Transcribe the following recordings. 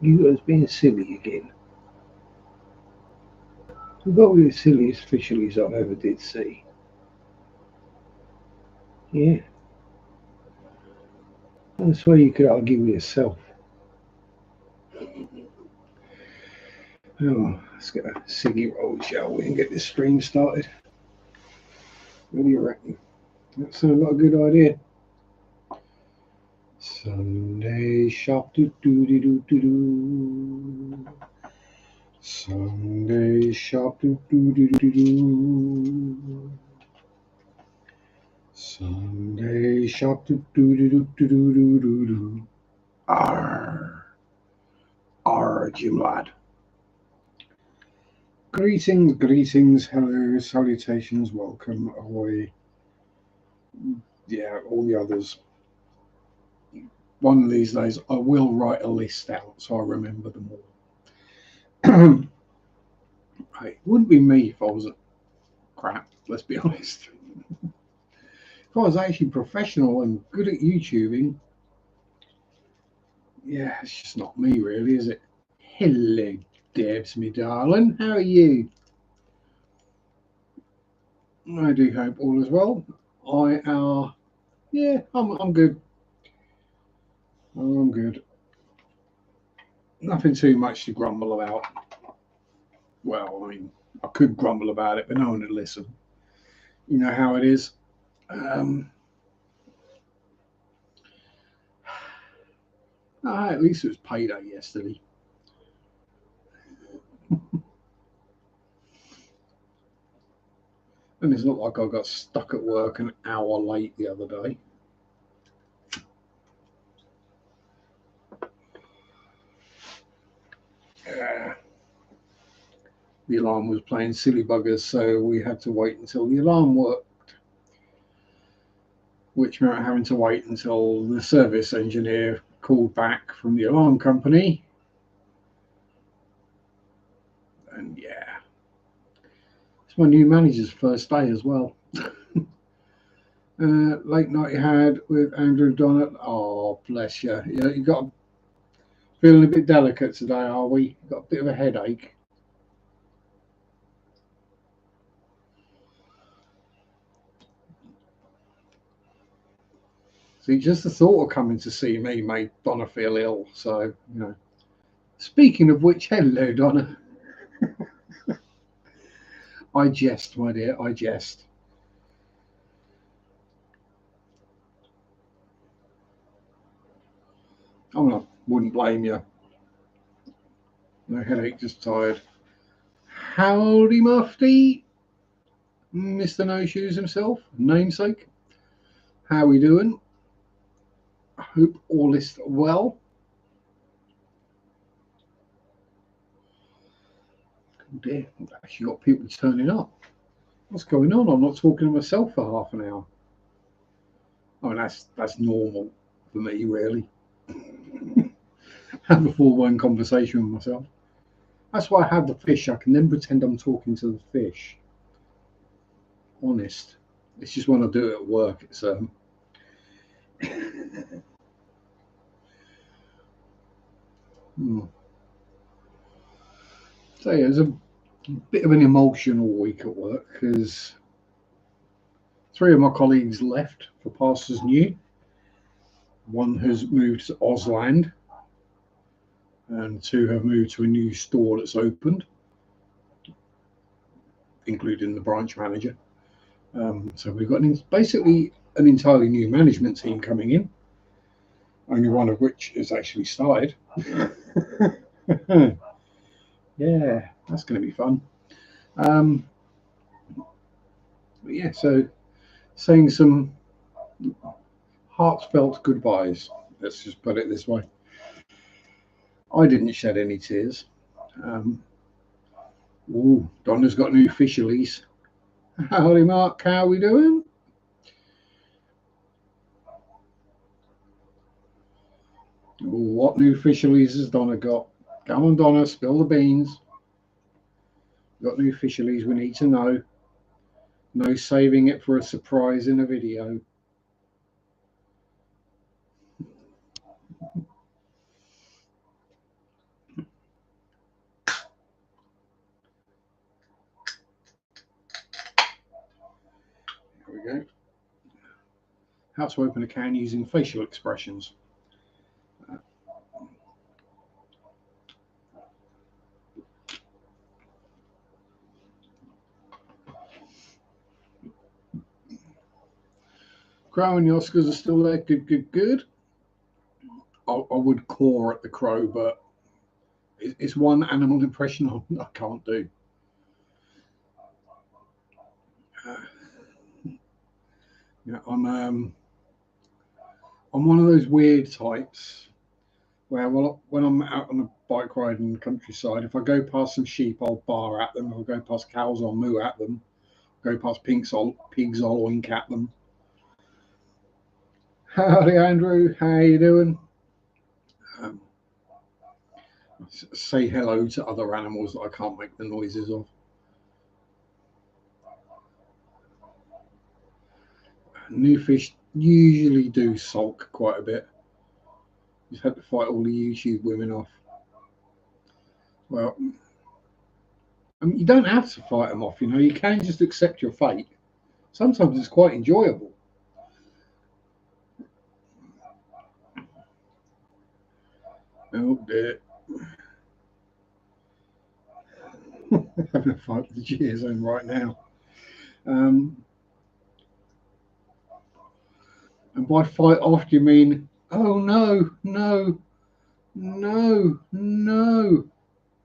You guys being silly again. You've got the silliest fisheries I ever did see. Yeah, I swear you could argue with yourself. Oh, let's get a ciggy roll, shall we, and get this stream started. What do you reckon? That sounds like a good idea. Sunday shop do do do do do do. Sunday shop do do do do do. Sunday shop do do do do do do do do. Arr, arr, Jim lad. Greetings, greetings, hello, salutations, welcome, ahoy. Yeah, all the others. One of these days, I will write a list out so I remember them all. It wouldn't be me if I wasn't crap, let's be honest. If I was actually professional and good at YouTubing, yeah, it's just not me, really, is it? Hello, Debs, me darling. How are you? I do hope all is well. Yeah, I'm good. I'm good. Nothing too much to grumble about. Well, I mean, I could grumble about it, but no one would listen. You know how it is. Um, at least it was payday yesterday. And it's not like I got stuck at work an hour late the other day. The alarm was playing silly buggers, so we had to wait until the alarm worked, which meant having to wait until the service engineer called back from the alarm company. And yeah, it's my new manager's first day as well. Late night you had with Andrew Donnet. Oh, bless you. Yeah, you got feeling a bit delicate today, are we? Got a bit of a headache. See, just the thought of coming to see me made Donna feel ill. So, you know. Speaking of which, hello, Donna. I jest, my dear, I jest. I wouldn't blame you. No headache, just tired. Howdy, Mufti. Mr. No Shoes himself, namesake. How we doing? I hope all is well. Oh dear, I've actually got people turning up. What's going on? I'm not talking to myself for half an hour. I mean, that's normal for me, really. Have a full blown conversation with myself. That's why I have the fish. I can then pretend I'm talking to the fish. Honest. It's just when I do it at work. It's hmm. So yeah, it was a bit of an emotional week at work because three of my colleagues left for pastures new. One has moved to Ausland, and two have moved to a new store that's opened, including the branch manager. So we've got basically an entirely new management team coming in, only one of which has actually started. Yeah, that's going to be fun. But yeah, so saying some heartfelt goodbyes. Let's just put it this way. I didn't shed any tears. Donna's got new fisheries. Howdy, Mark. How are we doing? What new fisheries has Donna got? Come on, Donna, spill the beans. Got new fisheries we need to know. No saving it for a surprise in a video. how to open a can using facial expressions. Crow and the Oscars are still there. Good, good, good. I would claw at the crow, but it's one animal impression I can't do. Yeah, I'm one of those weird types where, well, when I'm out on a bike ride in the countryside, if I go past some sheep, I'll bar at them. If I go past cows, I'll moo at them. Go past pigs, I'll oink at them. Howdy, Andrew. How you doing? Say hello to other animals that I can't make the noises of. New fish usually do sulk quite a bit. Just had to fight all the YouTube women off. Well, I mean, you don't have to fight them off, you know. You can just accept your fate. Sometimes it's quite enjoyable. Oh dear. Having a fight with the geozone right now. And by fight off, do you mean, oh no, no, no, no,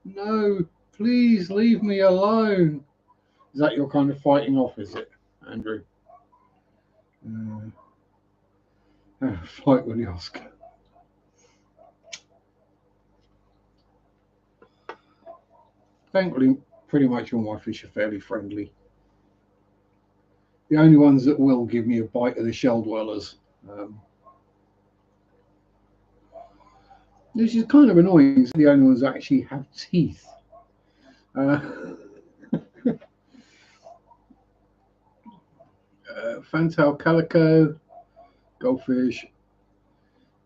no, please leave me alone? Is that your kind of fighting off, is it, Andrew? Fight with the Oscar. Thankfully, pretty much all my fish are fairly friendly. The only ones that will give me a bite are the shell dwellers. This is kind of annoying. The only ones that actually have teeth. Fantail calico, goldfish,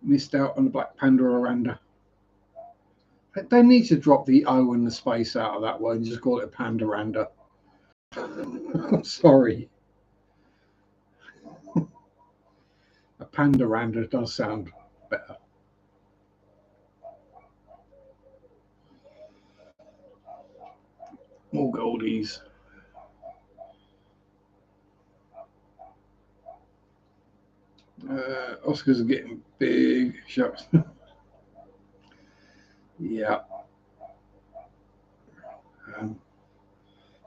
missed out on the black panda oranda. They need to drop the O and the space out of that word and just call it a pandaranda. Sorry. A pandaranda does sound better. More goldies. Oscars are getting big. Sharps. Yeah.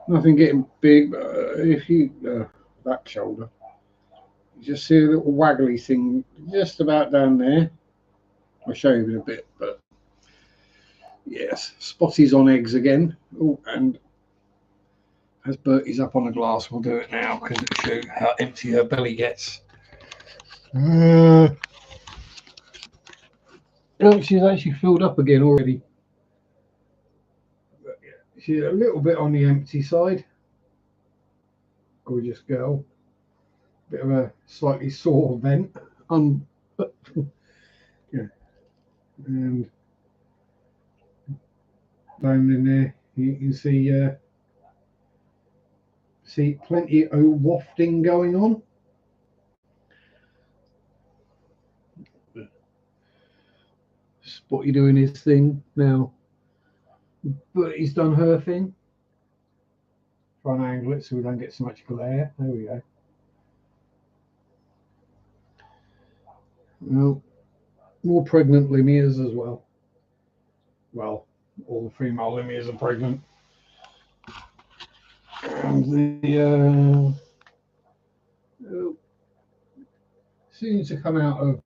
Nothing getting big, but if you back shoulder, you just see a little waggly thing just about down there. I'll show you in a bit, but yes, Spotty's on eggs again. Oh, and as Bertie's up on the glass, we'll do it now because it'll show how empty her belly gets. Oh, she's actually filled up again already. But yeah, she's a little bit on the empty side. Gorgeous girl. Bit of a slightly sore vent. Yeah. And down in there, you can see plenty of wafting going on. Spotty doing his thing now, but he's done her thing. Try and angle it so we don't get so much glare. There we go. Well, more pregnant limias as well. Well, all the female limias are pregnant. And the soon to come out of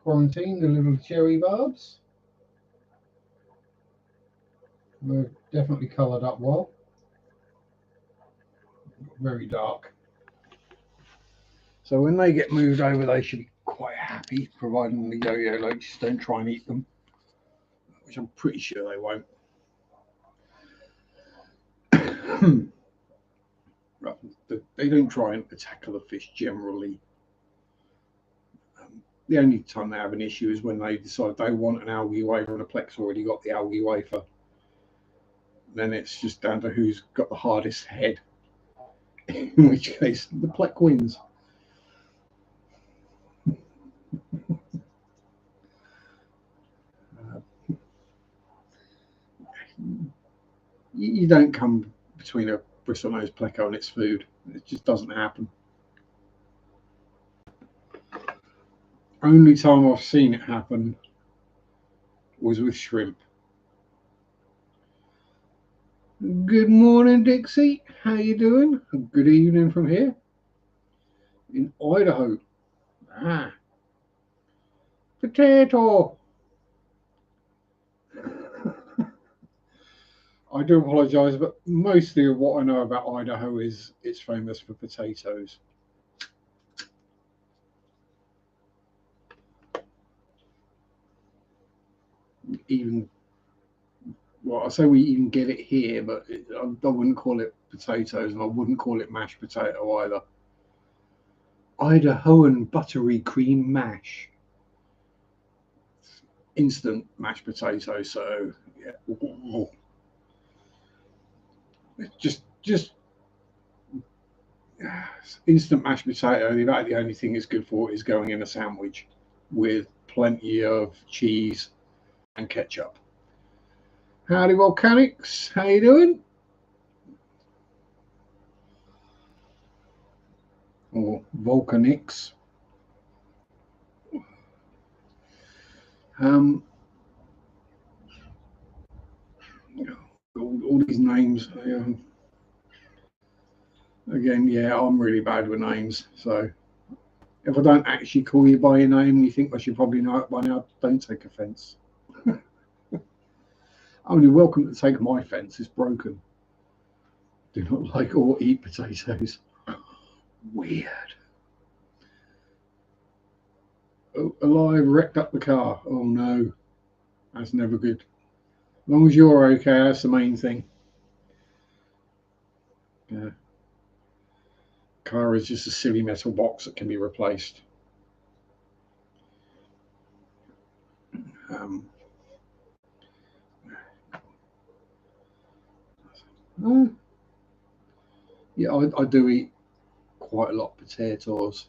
quarantine, the little cherry barbs. They're definitely coloured up well. Very dark. So when they get moved over, they should be quite happy, providing the yo-yo loaches don't try and eat them, which I'm pretty sure they won't. They don't try and attack other fish generally. The only time they have an issue is when they decide they want an algae wafer and a Plex already got the algae wafer. Then it's just down to who's got the hardest head, in which case the Plex wins. You don't come between a bristlenose pleco and its food. It just doesn't happen. Only time I've seen it happen was with shrimp. Good morning, Dixie. How you doing? Good evening from here in Idaho. Ah, potato. I do apologise, but mostly of what I know about Idaho is it's famous for potatoes. Even, well, I say we even get it here, but I wouldn't call it potatoes, and I wouldn't call it mashed potato either. Idahoan buttery cream mash, instant mashed potato. So yeah, just instant mashed potato. About the only thing it's good for is going in a sandwich with plenty of cheese and ketchup. Howdy, volcanics. How you doing? Or volcanics. Um, all these names. Again, yeah, I'm really bad with names. So if I don't actually call you by your name, you think I should probably know it by now. Don't take offence. Only welcome to take my fence. It's broken. Do not like or eat potatoes. Weird. Oh, alive, wrecked up the car. Oh no, that's never good. As long as you're okay, that's the main thing. Yeah. Car is just a silly metal box that can be replaced. Um, yeah, I do eat quite a lot of potatoes,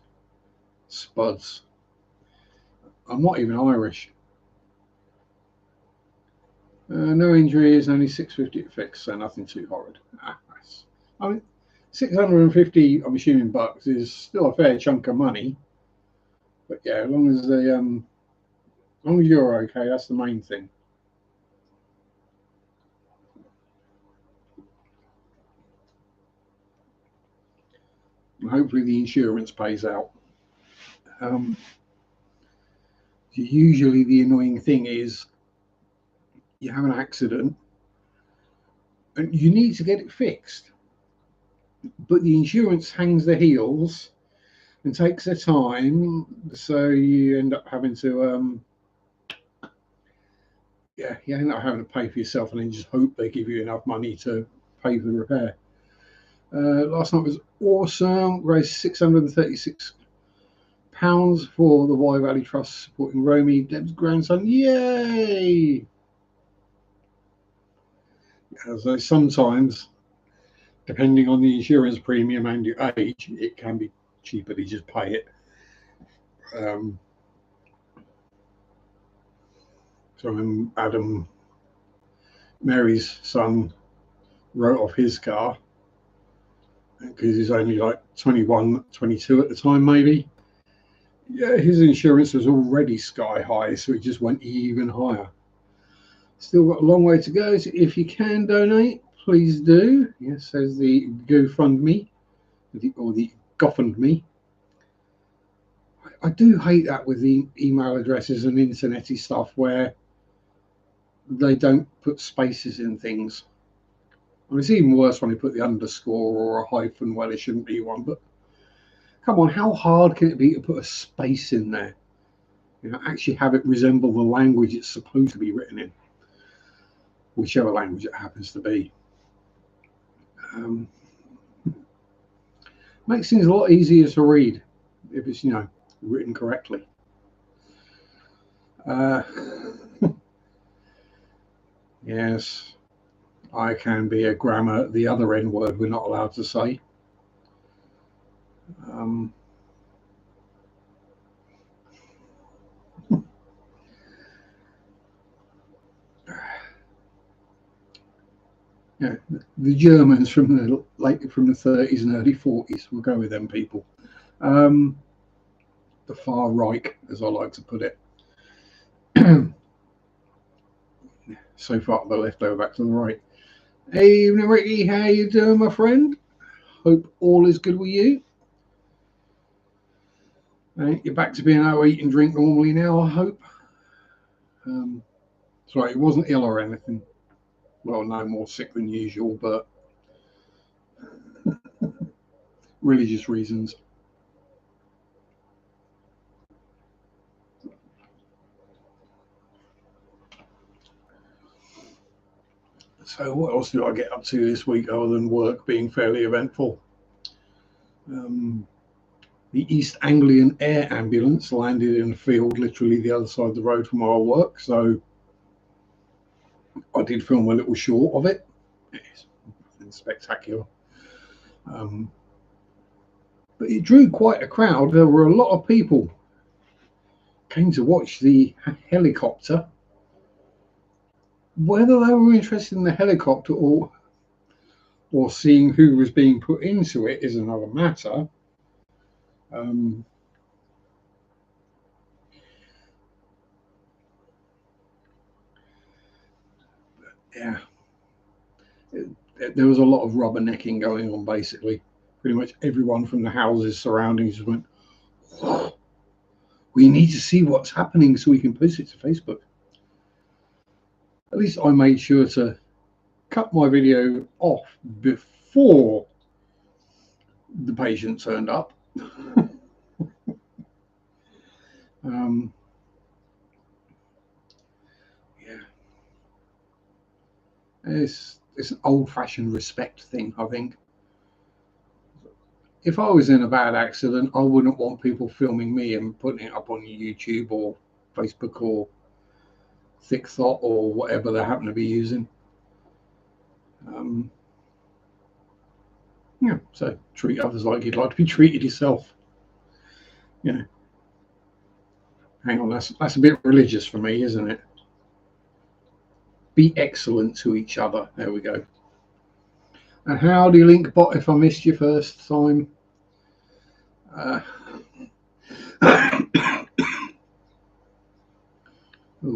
spuds. I'm not even Irish. No injuries, only 650 at fix, so nothing too horrid. Nice. I mean, 650, I'm assuming bucks, is still a fair chunk of money. But yeah, as long as you're okay, that's the main thing. And hopefully the insurance pays out. Um, Usually the annoying thing is you have an accident and you need to get it fixed, but the insurance hangs their heels and takes their time, so you end up having to you end up having to pay for yourself and then just hope they give you enough money to pay for the repair. Last night was awesome. Raised £636 for the Y Valley Trust supporting Romy, Deb's grandson. Yay! So sometimes, depending on the insurance premium and your age, it can be cheaper to just pay it. So when Adam, Mary's son, wrote off his car, because he's only like 21, 22 at the time, maybe. Yeah, his insurance was already sky high, so it just went even higher. Still got a long way to go, so if you can donate, please do. Yes, says the GoFundMe, or the GoFundMe. I do hate that with the email addresses and internety stuff where they don't put spaces in things. I mean, it's even worse when they put the underscore or a hyphen where there shouldn't be one. But come on, how hard can it be to put a space in there? You know, actually have it resemble the language it's supposed to be written in, whichever language it happens to be. Makes things a lot easier to read if it's, written correctly. Yes, I can be a grammar, the other N word we're not allowed to say. Yeah, the Germans from the 30s and early 40s. We'll go with them people. Um, the far right, as I like to put it. So far to the left, over back to the right. Hey, evening, Ricky. How you doing, my friend? Hope all is good with you. You're back to being able to eat and drink normally now, I hope. Sorry, he wasn't ill or anything. Well, no more sick than usual, but religious reasons. So, what else did I get up to this week other than work being fairly eventful? The East Anglian Air Ambulance landed in a field literally the other side of the road from where I work, so I did film a little short of it. It's nothing spectacular. But it drew quite a crowd. There were a lot of people came to watch the helicopter. Whether they were interested in the helicopter or seeing who was being put into it is another matter. Um, yeah, there was a lot of rubbernecking going on. Basically, pretty much everyone from the houses surrounding just went, "Oh, we need to see what's happening so we can post it to Facebook." At least I made sure to cut my video off before the patient turned up. um, yeah, it's an old-fashioned respect thing, I think. If I was in a bad accident, I wouldn't want people filming me and putting it up on YouTube or Facebook or Thick Thought or whatever they happen to be using. Yeah, so treat others like you'd like to be treated yourself. Yeah. Hang on, that's a bit religious for me, isn't it? Be excellent to each other. There we go. And howdy, Linkbot, if I missed you first time. Uh, oh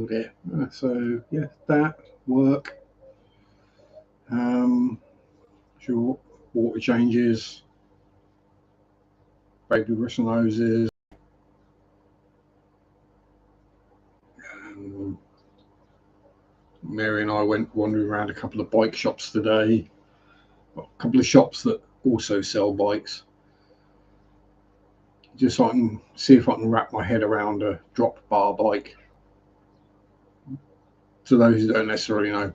dear. So yeah, that work. Sure. Water changes. Baby whistle noses. Mary and I went wandering around a couple of bike shops today. A couple of shops that also sell bikes. Just so I can see if I can wrap my head around a drop bar bike. To those who don't necessarily know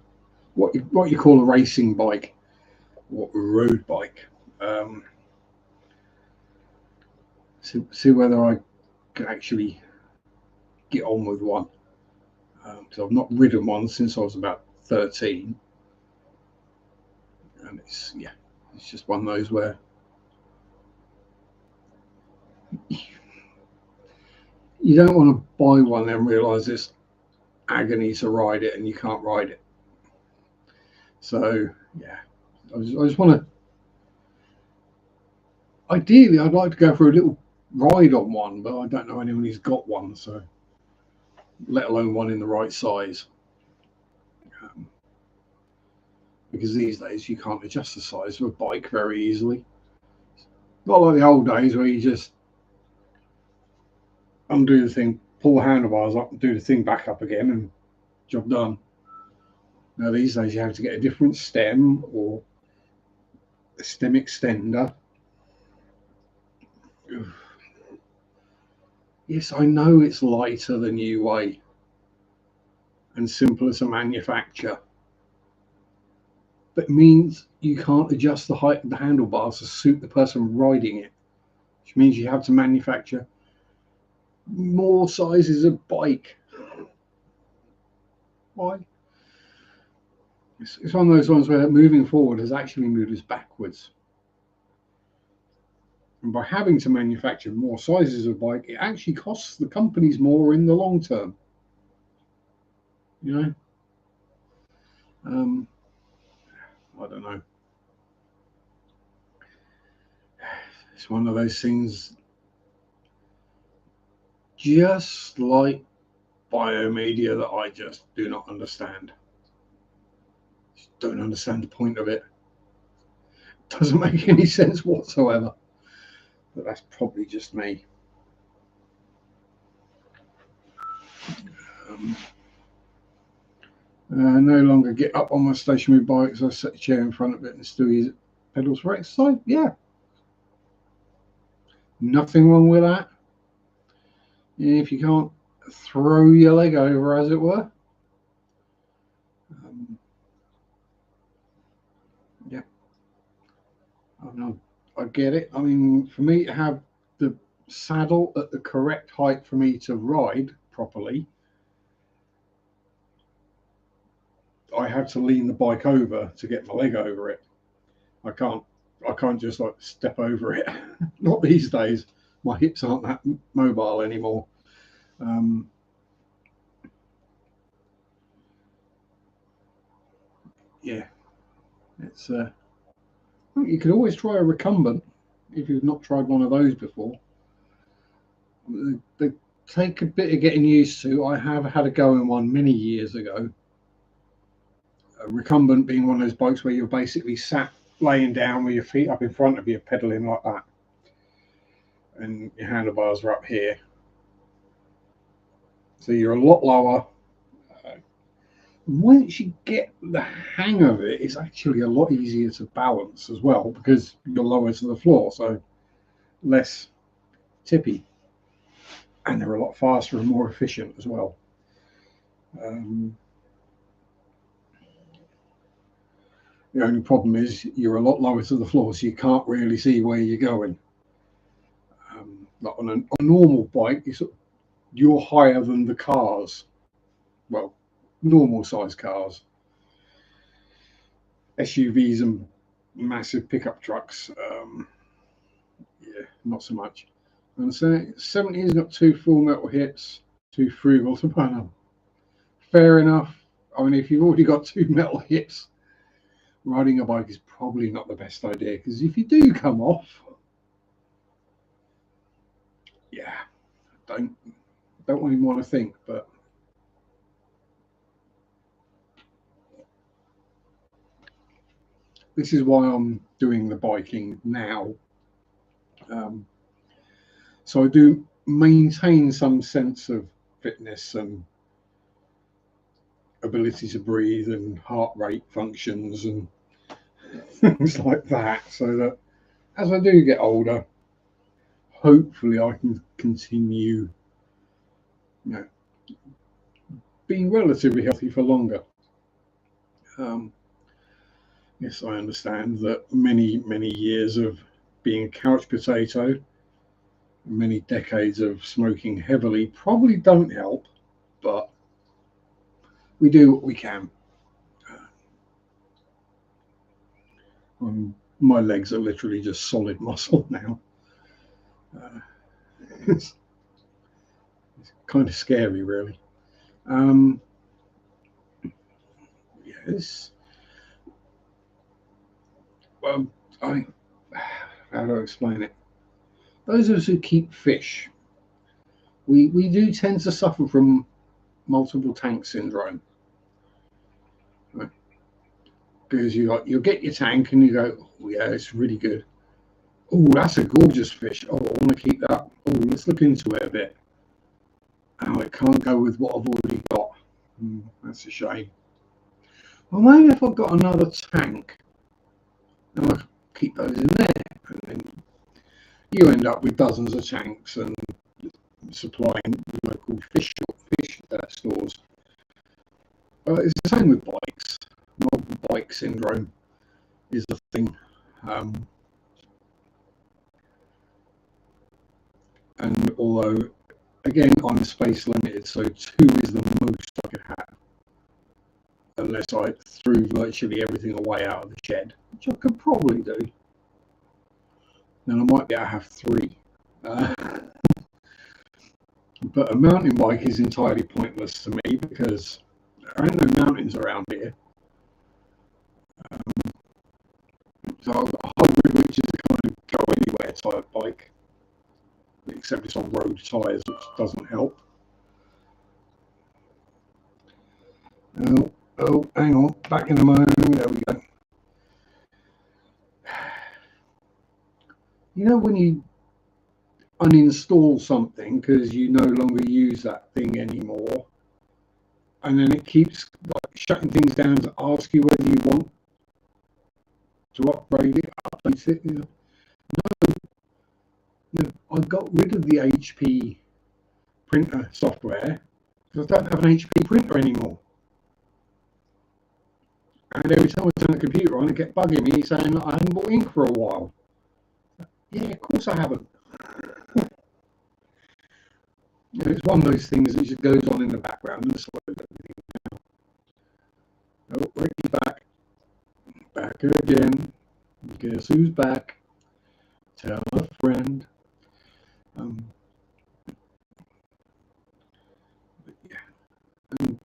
what you call a racing bike or a road bike. See whether I can actually get on with one. Because I've not ridden one since I was about 13. And it's just one of those where you don't want to buy one and realise it's agony to ride it and you can't ride it. So yeah, I just want to. Ideally, I'd like to go for a little ride on one, but I don't know anyone who's got one, so let alone one in the right size. Because these days you can't adjust the size of a bike very easily. Not like the old days where you just undo the thing, pull the handlebars up, and do the thing back up again, and job done. Now these days you have to get a different stem or a stem extender. Yes, I know it's lighter than you weigh and simpler to manufacture, but it means you can't adjust the height of the handlebars to suit the person riding it, which means you have to manufacture more sizes of bike. Why? It's one of those ones where moving forward has actually moved us backwards. And by having to manufacture more sizes of bike, it actually costs the companies more in the long term. You know? I don't know. It's one of those things, just like biomedia, that I just do not understand. Just don't understand the point of it. Doesn't make any sense whatsoever. But that's probably just me. No longer get up on my stationary bike, so I set a chair in front of it and still use pedals for exercise. Yeah, nothing wrong with that. If you can't throw your leg over, as it were. Yeah, I get it. I mean, for me to have the saddle at the correct height for me to ride properly, I have to lean the bike over to get my leg over it. I can't just like step over it. Not these days. My hips aren't that mobile anymore. Yeah, it's you could always try a recumbent if you've not tried one of those before. They take a bit of getting used to. I have had a go in one many years ago. A recumbent being one of those bikes where you're basically sat laying down with your feet up in front of you, pedaling like that, and your handlebars are up here, so you're a lot lower. Once you get the hang of it, it's actually a lot easier to balance as well because you're lower to the floor, so less tippy, and they're a lot faster and more efficient as well. The only problem is you're a lot lower to the floor, so you can't really see where you're going. Like on a normal bike, you're higher than the cars. Well, normal size cars. SUVs and massive pickup trucks, yeah, not so much. And so 70's got two full metal hips, too frugal to burn them. Fair enough. I mean, if you've already got two metal hips, riding a bike is probably not the best idea, because if you do come off, yeah, don't even want to think. But this is why I'm doing the biking now. So I do maintain some sense of fitness and ability to breathe and heart rate functions and things like that, so that as I do get older, hopefully I can continue, being relatively healthy for longer. Yes, I understand that many years of being a couch potato, many decades of smoking heavily probably don't help, but we do what we can. My legs are literally just solid muscle now. It's kind of scary, really. Yes. Well, how do I explain it? Those of us who keep fish, we do tend to suffer from multiple tank syndrome. Right? Because you'll get your tank and you go, oh, yeah, it's really good. Oh, that's a gorgeous fish. Oh, I want to keep that. Oh, let's look into it a bit. Oh, it can't go with what I've already got. That's a shame. Well, maybe if I've got another tank, then I keep those in there. And then you end up with dozens of tanks and supplying local fish stores. It's the same with bikes. Modern bike syndrome is the thing. And although, again, I'm space limited, so 2 is the most I could have, unless I threw virtually everything away out of the shed, which I could probably do. Then I might be able to have 3. But a mountain bike is entirely pointless to me because there ain't no mountains around here. So I've got a hybrid, which is a kind of go anywhere type bike, except it's on road tyres, which doesn't help. Oh, hang on, back in a moment. There we go. You know when you uninstall something because you no longer use that thing anymore, and then it keeps like shutting things down to ask you whether you want to upgrade it, update it. You know, no, I got rid of the HP printer software because I don't have an HP printer anymore. And every time I turn the computer on, it kept bugging me saying that I hadn't bought ink for a while. Yeah, of course I haven't. You know, it's one of those things that just goes on in the background and slows everything down. Oh, Ricky's back. Back again. Guess who's back? Tell a friend. Yeah. And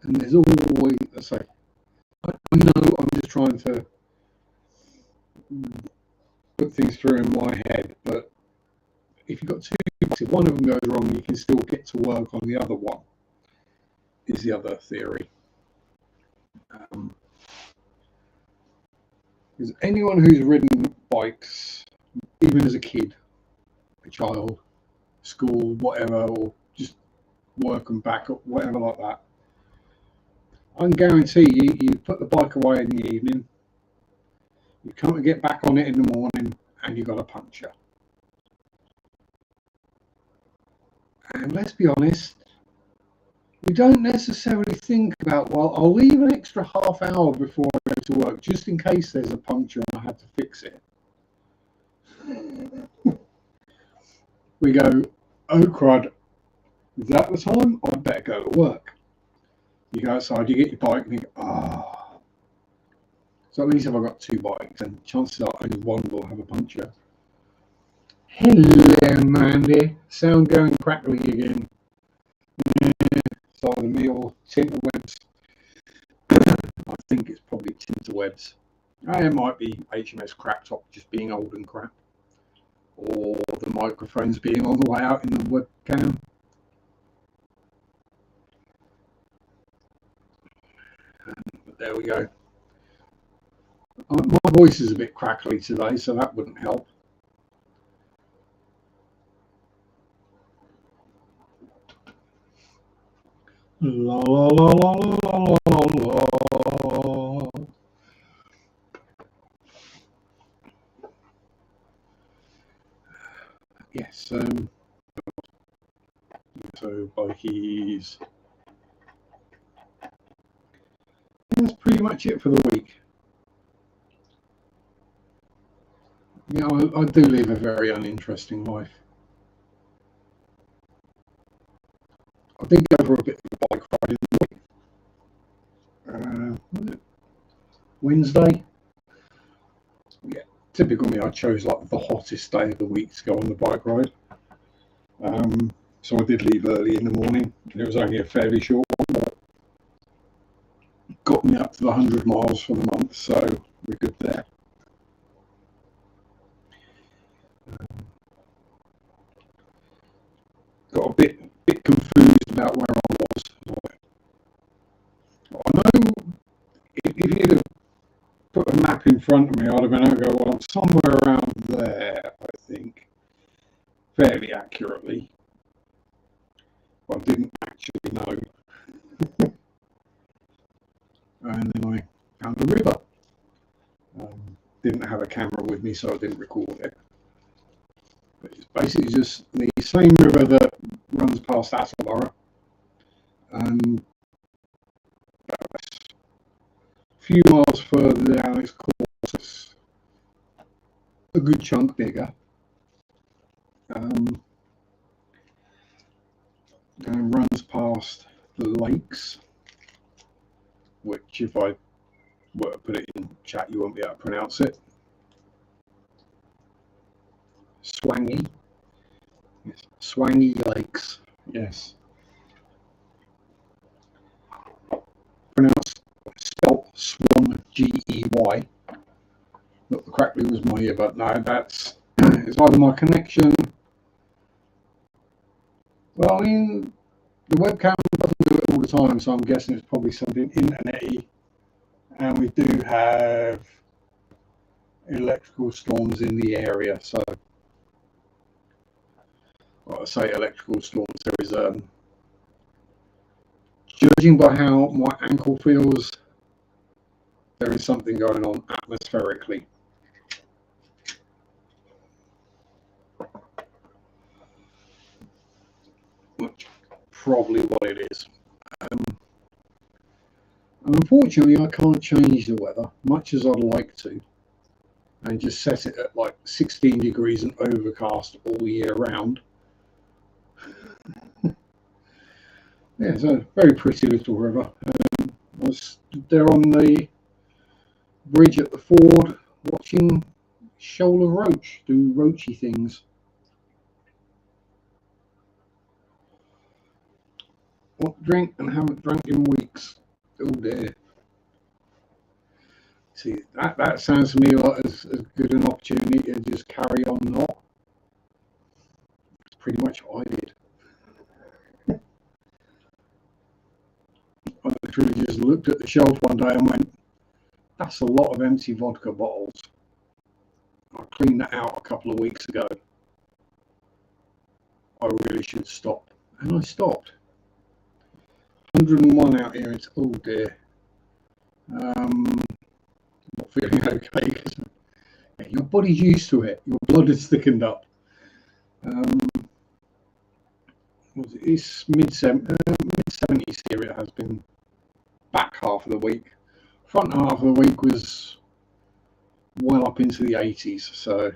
there's always, I say, I know I'm just trying to put things through in my head, but if you've got two, if one of them goes wrong, you can still get to work on the other one, is the other theory. Because anyone who's ridden bikes, even as a kid, a child, school, whatever, or just work and back up, whatever like that, I can guarantee you put the bike away in the evening, you can't get back on it in the morning, and you've got a puncture. And let's be honest, we don't necessarily think about, well, I'll leave an extra half hour before I go to work, just in case there's a puncture and I have to fix it. We go, oh crud, is that the time? I'd better go to work. You go outside, you get your bike, and you go, ah. So at least if I've got two bikes, and chances are only one will have a puncture. Hello, Mandy. Sound going crackly again. Yeah, it's either me or Tinterwebs. I think it's probably Tinterwebs. It might be HMS Craptop just being old and crap. Or the microphones being on the way out in the webcam. But there we go. My voice is a bit crackly today, so that wouldn't help. La la la la la la la. Yes, so bikies. And that's pretty much it for the week. You know, I do live a very uninteresting life. I did go for a bit of a bike ride in the week. Was it Wednesday? Yeah, typical me. I chose like the hottest day of the week to go on the bike ride. So I did leave early in the morning. It was only a fairly short one, but got me up to the 100 miles for the month, so we're good there. Got a bit confused about where I was. I know if you'd have put a map in front of me, I'd have been able to go, well, I'm somewhere around there, I think, fairly accurately. But I didn't actually know. And then I found a river. Didn't have a camera with me, so I didn't record it. But it's basically just the same river that runs past Attleborough. And a few miles further down, it's course a good chunk bigger. And runs past the lakes, which if I were to put it in chat, you won't be able to pronounce it. Swangy. Yes. Swangy Lakes. Yes. Pronounced, spelled Swan, Gey. Look, the crackly was my ear, but no, that's it's either my connection. Well, I mean, the webcam doesn't do it all the time, so I'm guessing it's probably something internet-y. And we do have electrical storms in the area, so well, I say electrical storms. There is, judging by how my ankle feels, there is something going on atmospherically. Which probably what it is. Unfortunately, I can't change the weather much as I'd like to, and just set it at like 16 degrees and overcast all year round. Yeah, it's a very pretty little river. I was there on the bridge at the ford watching shoal of roach do roachy things. What drink and haven't drank in weeks. Oh dear. See, that sounds to me like as good an opportunity to just carry on not. It's pretty much what I did. I literally just looked at the shelf one day and went, that's a lot of empty vodka bottles. I cleaned that out a couple of weeks ago. I really should stop. And I stopped. 101 out here. It's, oh dear. Not feeling okay because your body's used to it. Your blood is thickened up. It's mid-70s here. It has been back half of the week. Front half of the week was well up into the 80s, so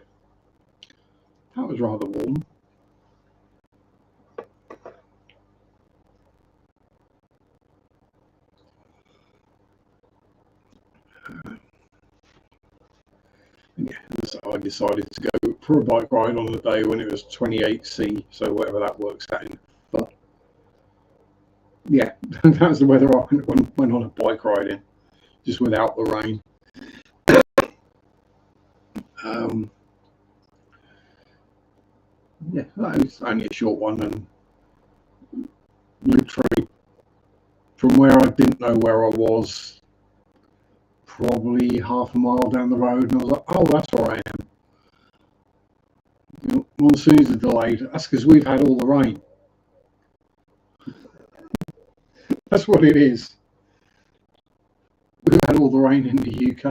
that was rather warm. Yeah, so I decided to go for a bike ride on the day when it was 28C, so whatever that works out in. But yeah, that was the weather I went on a bike riding, just without the rain. Yeah, that was only a short one, and literally from where I didn't know where I was, probably half a mile down the road, and I was like, oh, that's where I am. You know, monsoons are delayed. That's because we've had all the rain. That's what it is. We've had all the rain in the UK.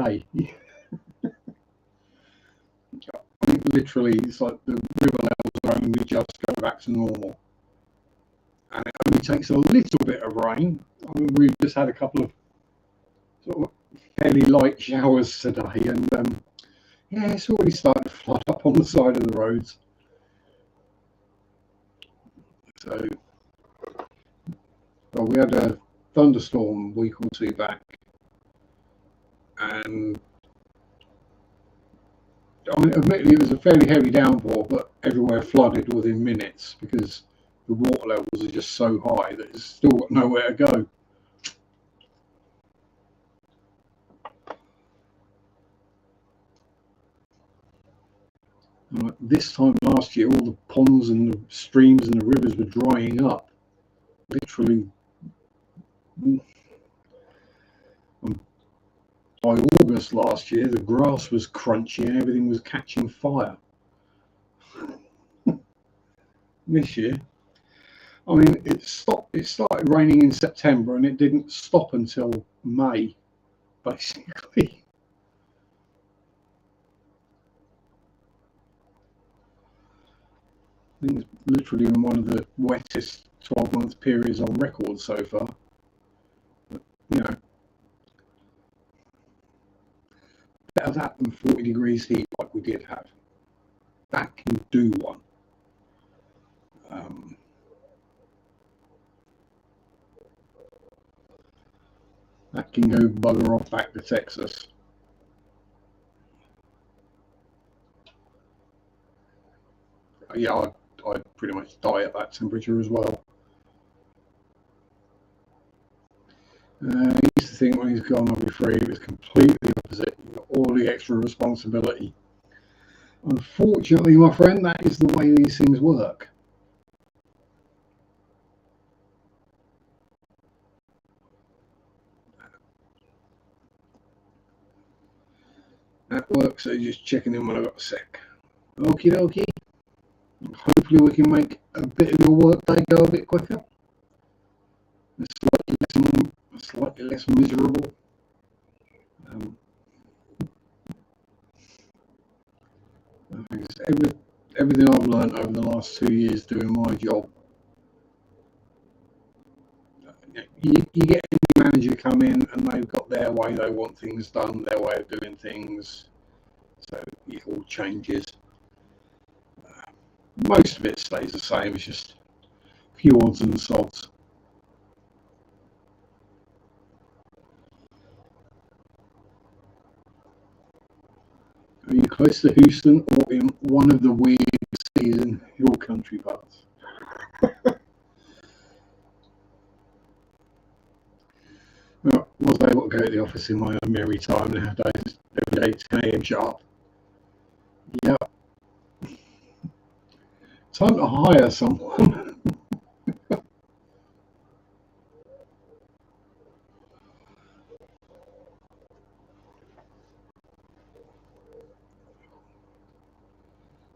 I mean, literally, it's like the river levels are only just go back to normal. And it only takes a little bit of rain. I mean, we've just had a couple of sort of fairly light showers today, and yeah, it's already starting to flood up on the side of the roads. So, well, we had a thunderstorm a week or two back, and I mean, admittedly, it was a fairly heavy downpour, but everywhere flooded within minutes because the water levels are just so high that it's still got nowhere to go. And like this time last year, all the ponds and the streams and the rivers were drying up. Literally, by August last year, the grass was crunchy and everything was catching fire. This year, I mean, it stopped. It started raining in September and it didn't stop until May, basically. I think it's literally been one of the wettest 12-month periods on record so far. But, you know, better that than 40 degrees heat like we did have. That can do one. That can go bugger off back to Texas. Yeah, I'd pretty much die at that temperature as well. I used to think when he's gone I'll be free. It was completely opposite. You've got all the extra responsibility. Unfortunately, my friend, that is the way these things work. That works, so just checking in when I've got a sec. Okie dokie. Hopefully we can make a bit of your work day go a bit quicker. Slightly less miserable. Everything I've learned over the last 2 years doing my job, you get any manager come in and they've got their way, they want things done, their way of doing things, so it all changes. Most of it stays the same, it's just a few odds and sods. Are you close to Houston or in one of the weird cities in your country parts? Well, was able to go to the office in my own merry time nowadays, every day 10 a.m. sharp. Yeah. Time to hire someone.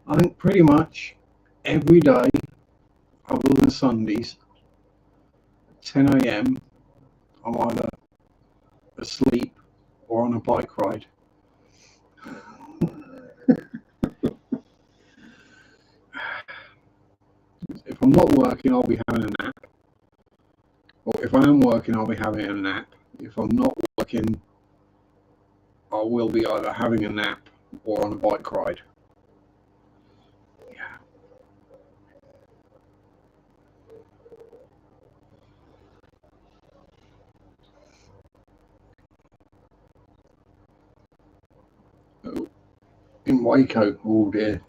I think pretty much every day, other than Sundays, 10 a.m., I'm either asleep or on a bike ride. If I'm not working, I'll be having a nap. Or if I am working, I'll be having a nap. If I'm not working, I will be either having a nap or on a bike ride. Yeah. Oh, in Waco, oh dear.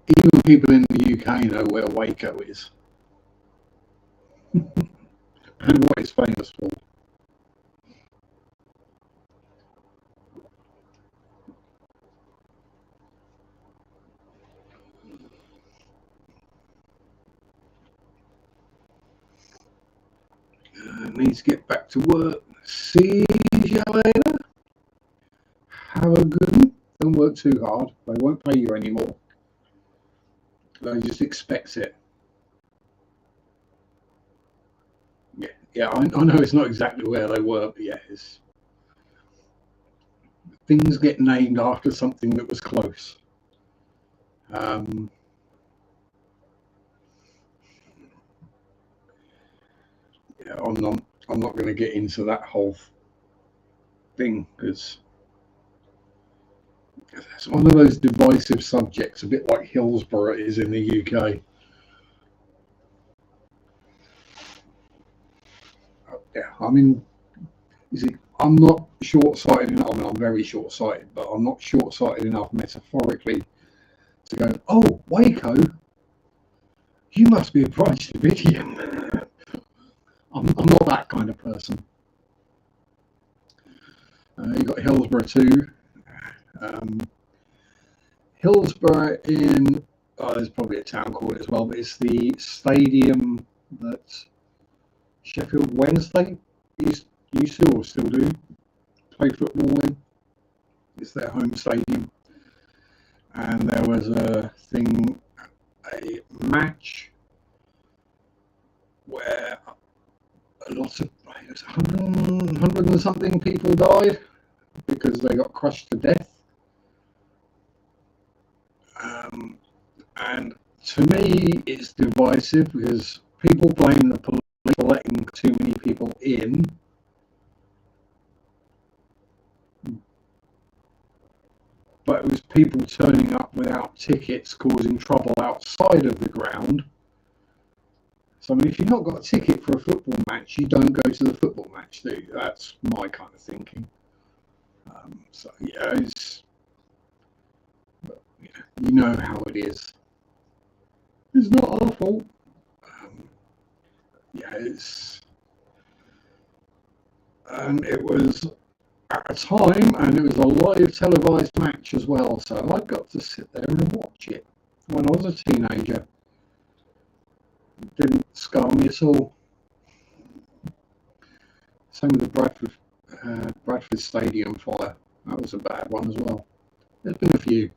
Even people in the UK know where Waco is and what it's famous for. Needs to get back to work. See you later. Have a good one. Don't work too hard. They won't pay you anymore. They just expect it. Yeah. I know it's not exactly where they were, but yeah, things get named after something that was close. Yeah, I'm not going to get into that whole thing because it's one of those divisive subjects, a bit like Hillsborough is in the UK. Yeah, I mean, you see, I'm not short-sighted enough. I mean, I'm very short-sighted, but I'm not short-sighted enough metaphorically to go, oh, Waco, you must be a British Davidian. I'm not that kind of person. You've got Hillsborough too. Hillsborough there's probably a town called it as well, but it's the stadium that Sheffield Wednesday used to or still do play football in. It's their home stadium. And there was a match where a lot of, it was 100 and something people died because they got crushed to death. And to me, it's divisive because people blame the police for letting too many people in. But it was people turning up without tickets causing trouble outside of the ground. So, I mean, if you've not got a ticket for a football match, you don't go to the football match, do you? That's my kind of thinking. So, yeah, but, you know how it is. It's not our fault. Yeah, and it was at a time, and it was a live televised match as well. So I got to sit there and watch it when I was a teenager. It didn't scar me at all. Same with the Bradford Stadium fire. That was a bad one as well. There's been a few.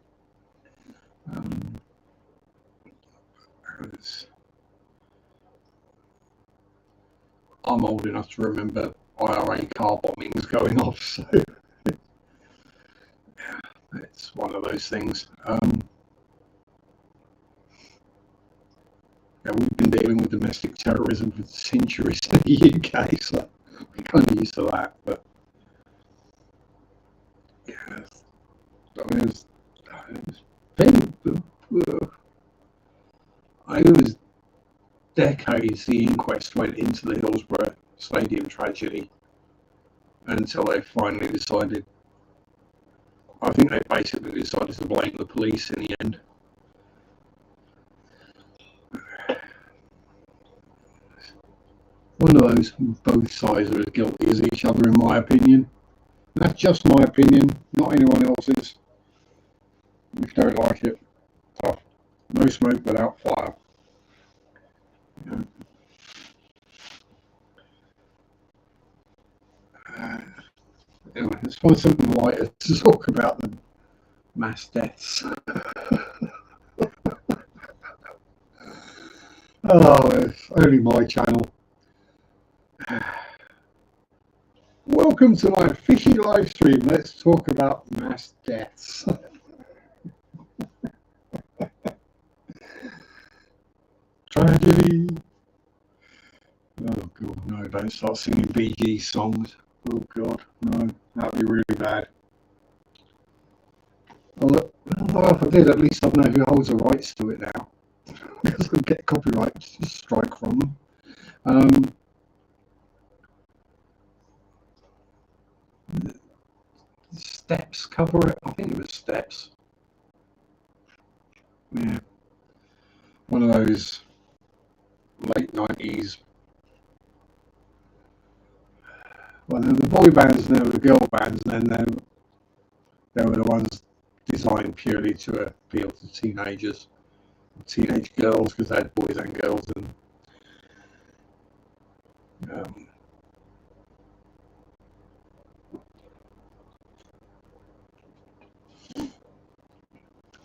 I'm old enough to remember IRA car bombings going off, so yeah, it's one of those things. Yeah, we've been dealing with domestic terrorism for centuries in the UK, so we're kind of used to that. But yeah, I mean, it was decades the inquest went into the Hillsborough Stadium tragedy until they finally decided. I think they basically decided to blame the police in the end. One of those, both sides are as guilty as each other, in my opinion. And that's just my opinion, not anyone else's. If you don't like it, tough. No smoke without fire. Yeah. Anyway, let's find something lighter to talk about than mass deaths. Oh, it's only my channel. Welcome to my fishy live stream. Let's talk about mass deaths. Tragedy. Oh God, no! Don't start singing Bee Gees songs. Oh God, no! That'd be really bad. Well, if I did, at least I'd know who holds the rights to it now, because I'd get copyright strike from them. Steps cover it. I think it was Steps. Yeah, one of those late 90s. Well, there were the boy bands and there were the girl bands, and then they were the ones designed purely to appeal to teenagers, teenage girls, because they had boys and girls. And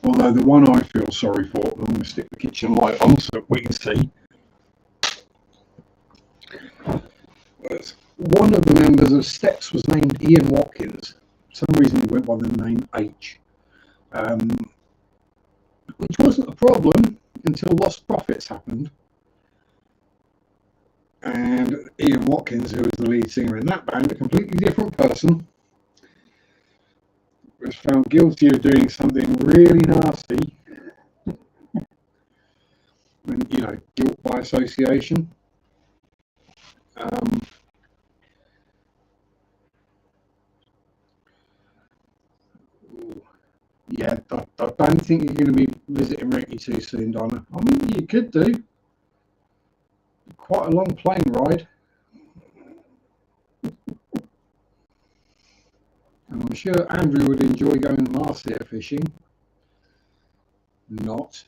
although the one I feel sorry for, I'm going to stick the kitchen light on so we can see. One of the members of Steps was named Ian Watkins. For some reason he went by the name H, which wasn't a problem until Lost Prophets happened. And Ian Watkins, who was the lead singer in that band, a completely different person, was found guilty of doing something really nasty. And, you know, guilt by association. Yeah, I don't think you're going to be visiting Ricky too soon, Donna. I mean, you could do. Quite a long plane ride. And I'm sure Andrew would enjoy going Marcia fishing. Not.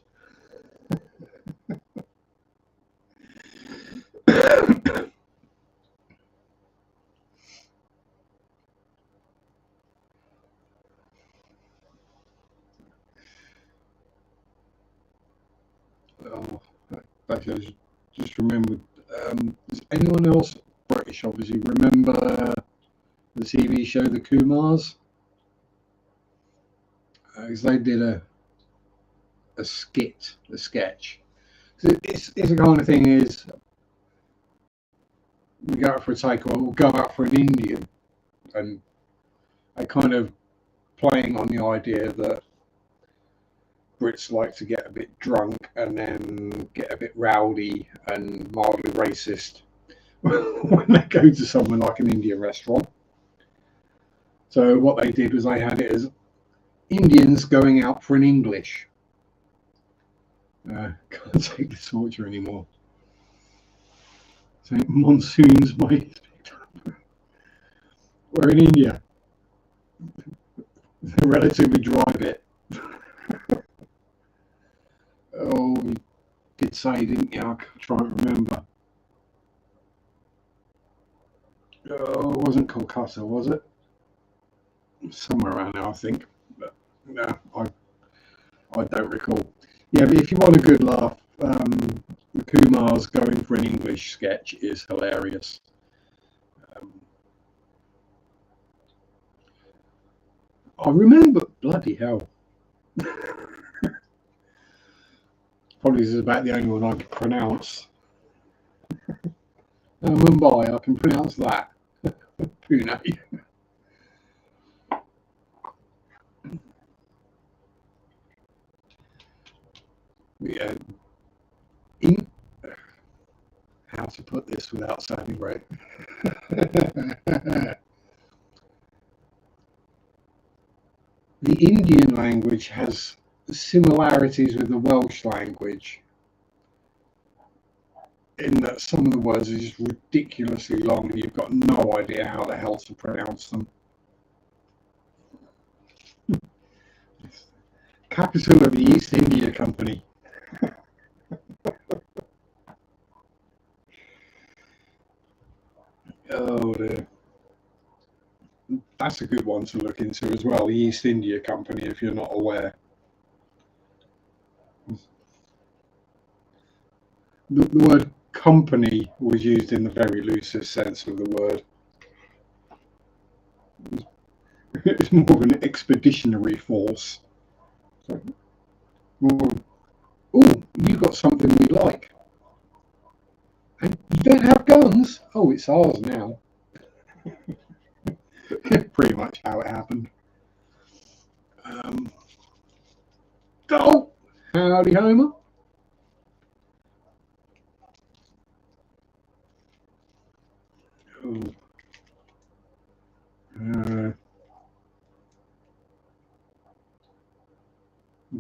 Oh, I just remembered. Does anyone else, British obviously, remember the TV show The Kumars? Because they did a sketch. So it's the kind of thing is, we go out for a takeaway, we'll go out for an Indian, and they kind of playing on the idea that Brits like to get a bit drunk and then get a bit rowdy and mildly racist when they go to somewhere like an Indian restaurant. So what they did was they had it as Indians going out for an English. Can't take the torture anymore. So monsoons might. We're in India. It's a relatively dry bit. Oh, you did say, didn't you? I try and remember. Oh, it wasn't Kolkata, was it? Somewhere around there, I think. But no, I don't recall. Yeah, but if you want a good laugh, Kumar's going for an English sketch is hilarious. I remember, bloody hell. Probably this is about the only one I can pronounce. Mumbai, I can pronounce that. Pune. Yeah. How to put this without sounding great? The Indian language has similarities with the Welsh language in that some of the words are just ridiculously long and you've got no idea how the hell to pronounce them. Capital of the East India Company. Oh dear. That's a good one to look into as well, the East India Company, if you're not aware. The word company was used in the very loosest sense of the word. It's more of an expeditionary force. So, oh, you got something we like. And you don't have guns? Oh, it's ours now. Pretty much how it happened. Oh, howdy, Homer. Oh.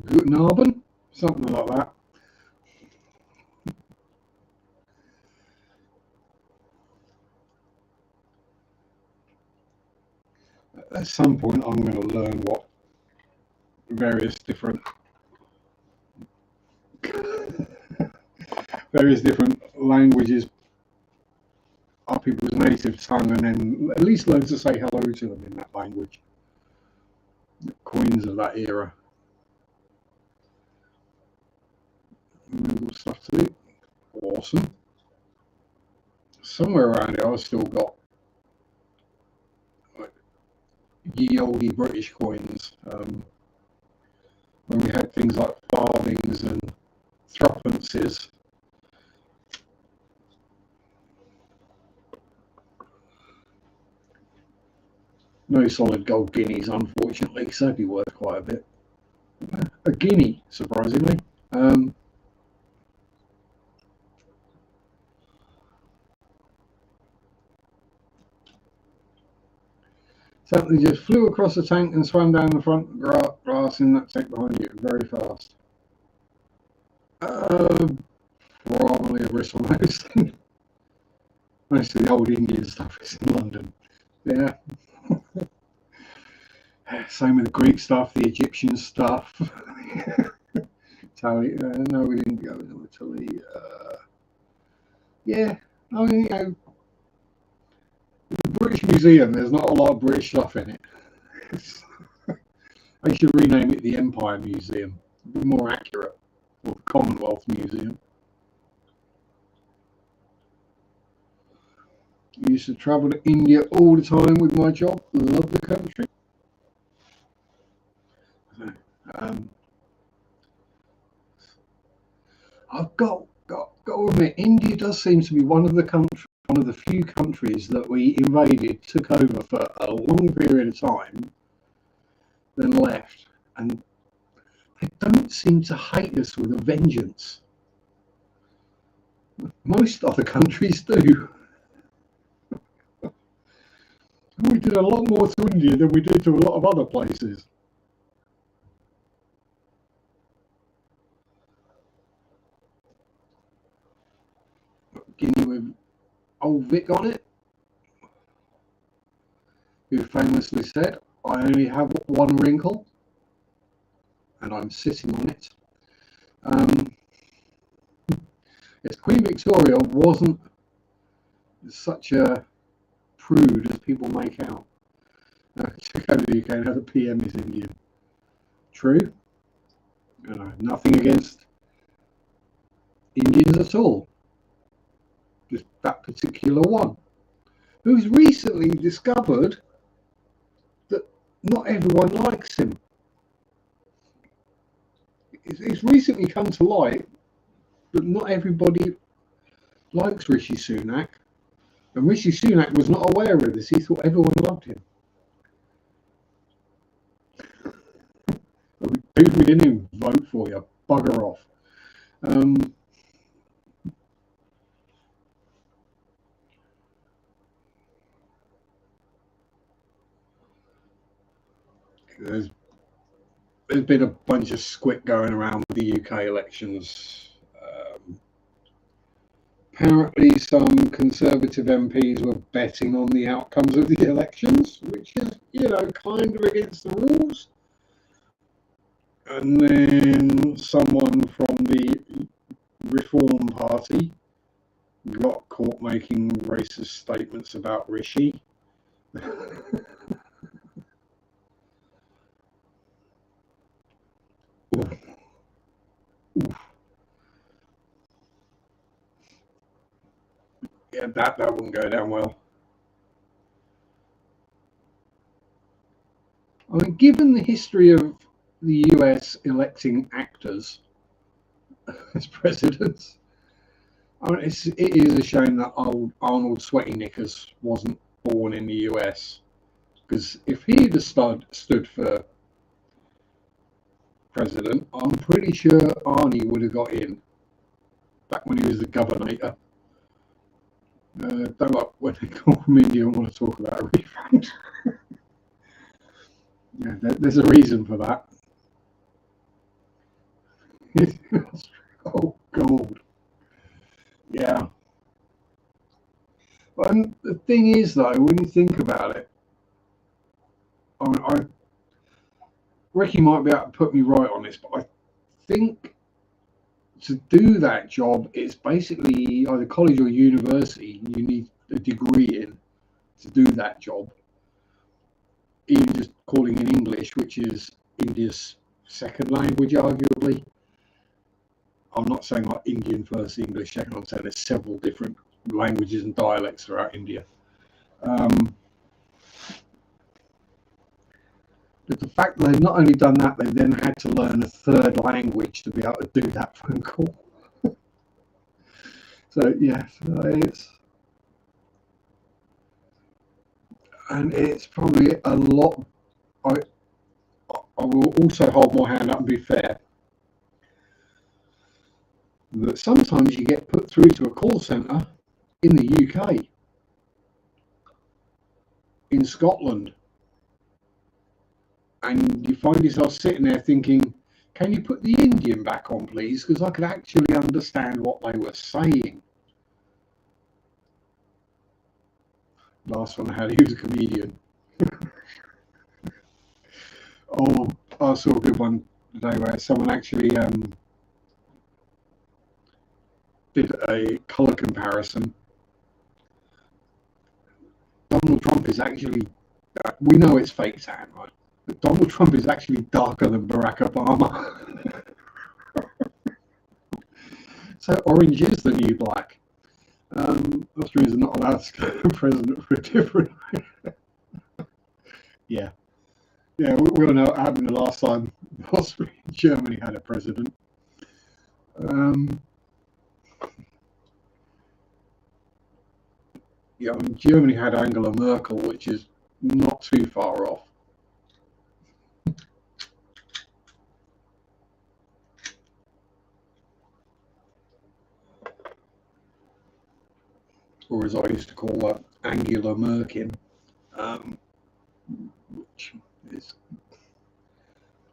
Guten Abend, something like that. At some point, I'm going to learn what various different languages are people's native tongue, and then at least learn to say hello to them in that language. The coins of that era. Google stuff to do. Awesome. Somewhere around here, I've still got like, ye olde British coins. When we had things like farthings and threepences. No solid gold guineas, unfortunately, so it'd be worth quite a bit. A guinea, surprisingly. Something just flew across the tank and swam down the front grass in that tank behind you very fast. Probably a bristle nose. Most of the old Indian stuff is in London. Yeah. Same with the Greek stuff, the Egyptian stuff. Italy, no, we didn't go to Italy. Yeah, I mean, you know, the British Museum, there's not a lot of British stuff in it. They should rename it the Empire Museum. It'd be more accurate. Or the Commonwealth Museum. Used to travel to India all the time with my job. Love the country. I've got to admit, India does seem to be one of the few countries that we invaded, took over for a long period of time, then left, and they don't seem to hate us with a vengeance. Most other countries do. We did a lot more to India than we did to a lot of other places. with old Vic on it, who famously said, "I only have one wrinkle, and I'm sitting on it." Yes, Queen Victoria wasn't such a prude as people make out. She came to the UK and had a PM is Indian. True. Nothing against Indians at all. Just that particular one, who's recently discovered that not everyone likes him. It's recently come to light that not everybody likes Rishi Sunak, and Rishi Sunak was not aware of this. He thought everyone loved him. We didn't even vote for you. Bugger off. There's been a bunch of squit going around with the UK elections. Apparently, some Conservative MPs were betting on the outcomes of the elections, which is, kind of against the rules. And then someone from the Reform Party got caught making racist statements about Rishi. Yeah, that wouldn't go down well. I mean, given the history of the US electing actors as presidents, I mean, it is a shame that old Arnold Sweaty Knickers wasn't born in the US, because if he'd have stood for president, I'm pretty sure Arnie would have got in back when he was the governor. Don't like when they call him India and want to talk about a refund. Yeah, there's a reason for that. Oh, God. Yeah. And the thing is, though, when you think about it, Ricky might be able to put me right on this, but I think to do that job, it's basically either college or university. You need a degree in to do that job. Even just calling in English, which is India's second language, arguably. I'm not saying like Indian first, English second. I'm saying there's several different languages and dialects throughout India. But the fact that they've not only done that, they've then had to learn a third language to be able to do that phone call. So yes, it's probably a lot. I will also hold my hand up and be fair. That sometimes you get put through to a call centre in the UK, in Scotland, and you find yourself sitting there thinking, can you put the Indian back on, please? Because I could actually understand what they were saying. Last one I had, he was a comedian. Oh, I saw a good one today where someone actually did a colour comparison. Donald Trump is actually, we know it's fake tan, right? But Donald Trump is actually darker than Barack Obama. So orange is the new black. Austrians are not allowed to go president for a different. Yeah. Yeah, we all know what happened the last time Austria and Germany had a president. Yeah, I mean, Germany had Angela Merkel, which is not too far off. Or as I used to call her, Angela Merkin, which is,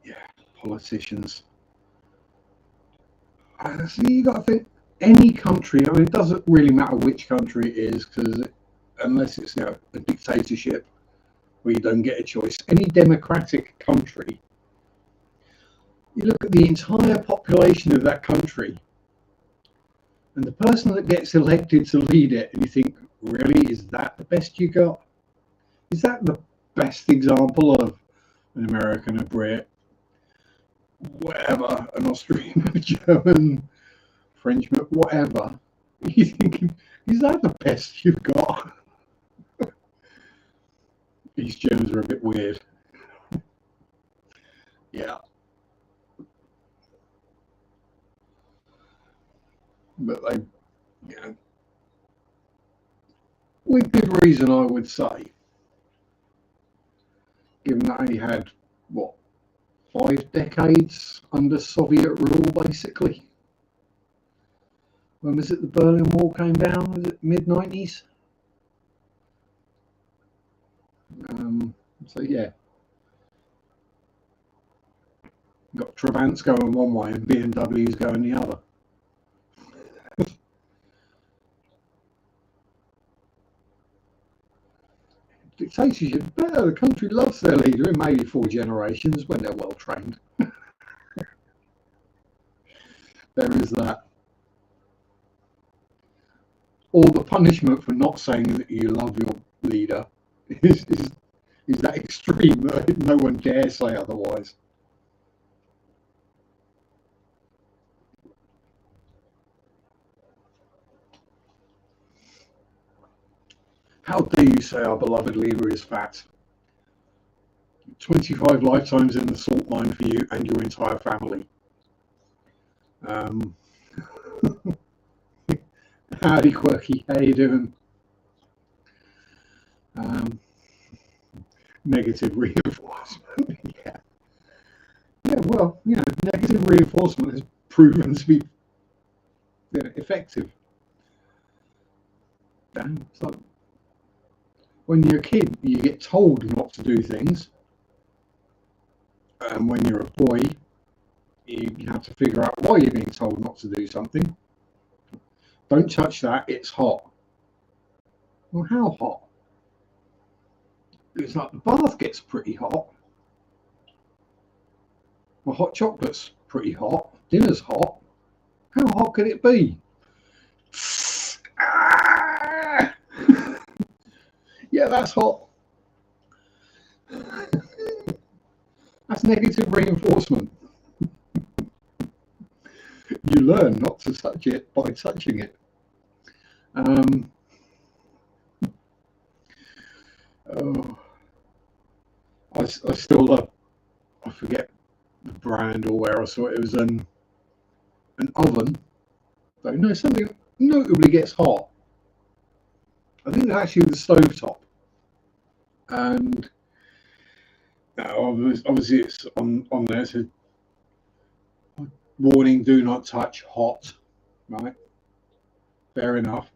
yeah, politicians. See, you got to think, any country, I mean, it doesn't really matter which country it is, because unless it's, you know, a dictatorship where you don't get a choice, any democratic country, you look at the entire population of that country, and the person that gets elected to lead it, and you think, really, is that the best you got? Is that the best example of an American, a Brit, whatever, an Austrian, a German, Frenchman, whatever? You're thinking, is that the best you've got? These Germans are a bit weird. Yeah. But they, you know, with good reason, I would say, given that he had, what, 5 decades under Soviet rule, basically. When was it the Berlin Wall came down? Was it mid-90s? So yeah, got Trabants going one way and BMWs going the other. Dictatorship, better. The country loves their leader in maybe 4 generations when they're well trained. There is that. Or the punishment for not saying that you love your leader is that extreme that no one dares say otherwise. How dare you say our beloved leader is fat? 25 lifetimes in the salt mine for you and your entire family. Howdy, Quirky. How you doing? Negative reinforcement. Yeah. Yeah, well, you know, negative reinforcement has proven to be, you know, effective. It's like when you're a kid, you get told not to do things. And when you're a boy, you have to figure out why you're being told not to do something. Don't touch that, it's hot. Well, how hot? It's like the bath gets pretty hot. Well, hot chocolate's pretty hot. Dinner's hot. How hot could it be? Yeah, that's hot. That's negative reinforcement. You learn not to touch it by touching it. I still love, I forget the brand or where I saw it. It was an oven. But no, something notably gets hot. I think it's actually the stovetop. And obviously it's on there. So warning: do not touch hot. Right? Fair enough.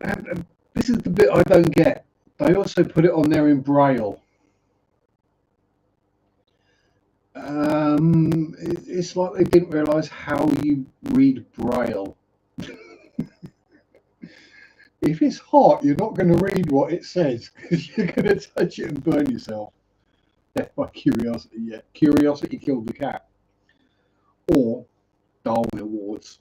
And this is the bit I don't get. They also put it on there in Braille. It's like they didn't realise how you read Braille. If it's hot, you're not going to read what it says because you're going to touch it and burn yourself. Death by curiosity. Yeah, curiosity killed the cat. Or Darwin Awards.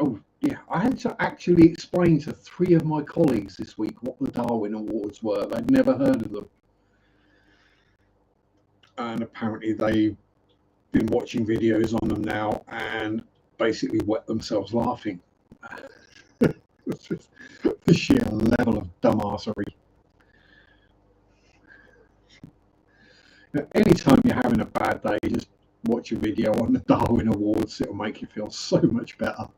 Oh yeah, I had to actually explain to 3 of my colleagues this week what the Darwin Awards were. They'd never heard of them. And apparently they've been watching videos on them now and basically wet themselves laughing. The sheer level of dumbassery. Anytime you're having a bad day, just watch a video on the Darwin Awards. It'll make you feel so much better.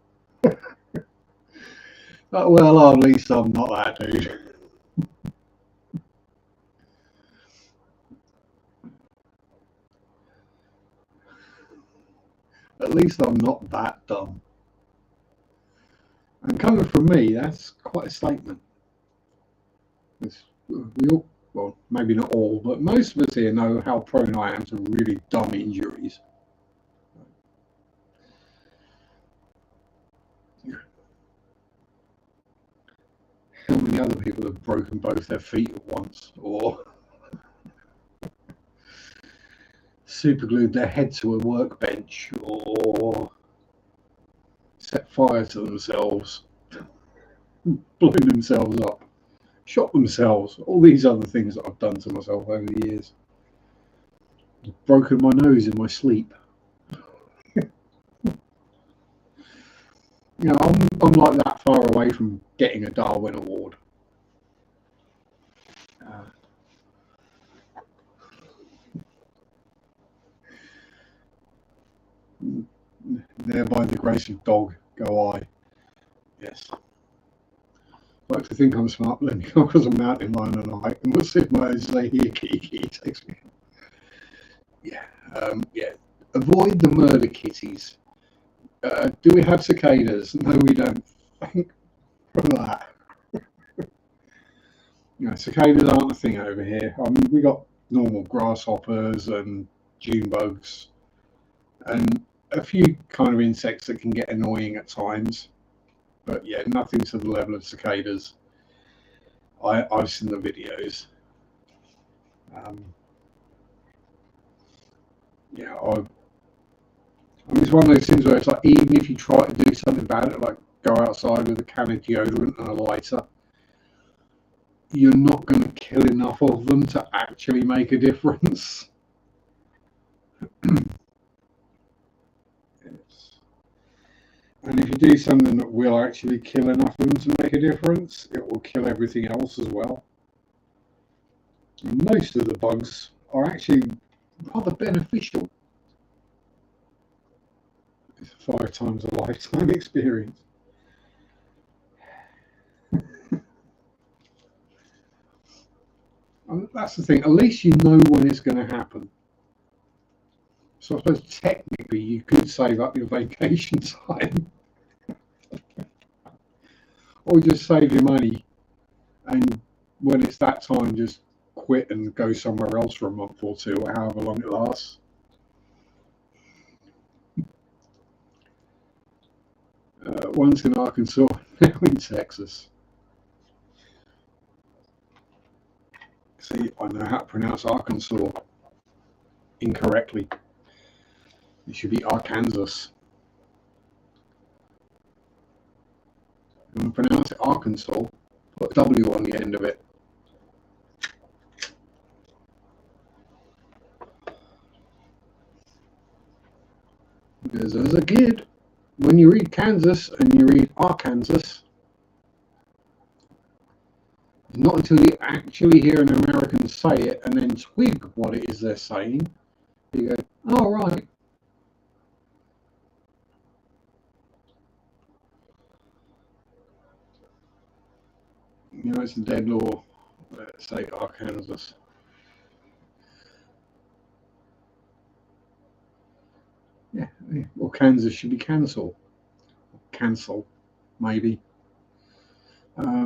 Well, at least I'm not that dude. At least I'm not that dumb. And coming from me, that's quite a statement. We well, maybe not all, but most of us here know how prone I am to really dumb injuries. How many other people have broken both their feet at once, or superglued their head to a workbench, or set fire to themselves, blown themselves up, shot themselves, all these other things that I've done to myself over the years. I've broken my nose in my sleep. You know, I'm like that far away from getting a Darwin Award. There by the grace of dog go I. Yes. I like to think I'm smart, but then come across a mountain lion and I and we'll sit my and say, here, kitty, takes me. Yeah. Yeah. Avoid the murder kitties. Do we have cicadas? No, we don't. Thank for that. You know, cicadas aren't a thing over here. I mean, we got normal grasshoppers and June bugs and a few kind of insects that can get annoying at times. But yeah, nothing to the level of cicadas. I've seen the videos. Yeah, I mean, it's one of those things where it's like, even if you try to do something about it, like go outside with a can of deodorant and a lighter, you're not going to kill enough of them to actually make a difference. Yes. And if you do something that will actually kill enough of them to make a difference, it will kill everything else as well. And most of the bugs are actually rather beneficial. It's 5 times a lifetime experience. And that's the thing, at least you know when it's going to happen. So I suppose technically you could save up your vacation time or just save your money, and when it's that time just quit and go somewhere else for a month or two or however long it lasts. Once in Arkansas, now in Texas. See, I know how to pronounce Arkansas incorrectly. It should be Arkansas. I'm going to pronounce it Arkansas, put a W on the end of it. Because as a kid, when you read Kansas and you read Arkansas, it's not until you actually hear an American say it and then twig what it is they're saying, you go, oh, right. You know, it's a dead law. Let's say Arkansas. Yeah, well, Kansas should be cancelled. Cancel, maybe. I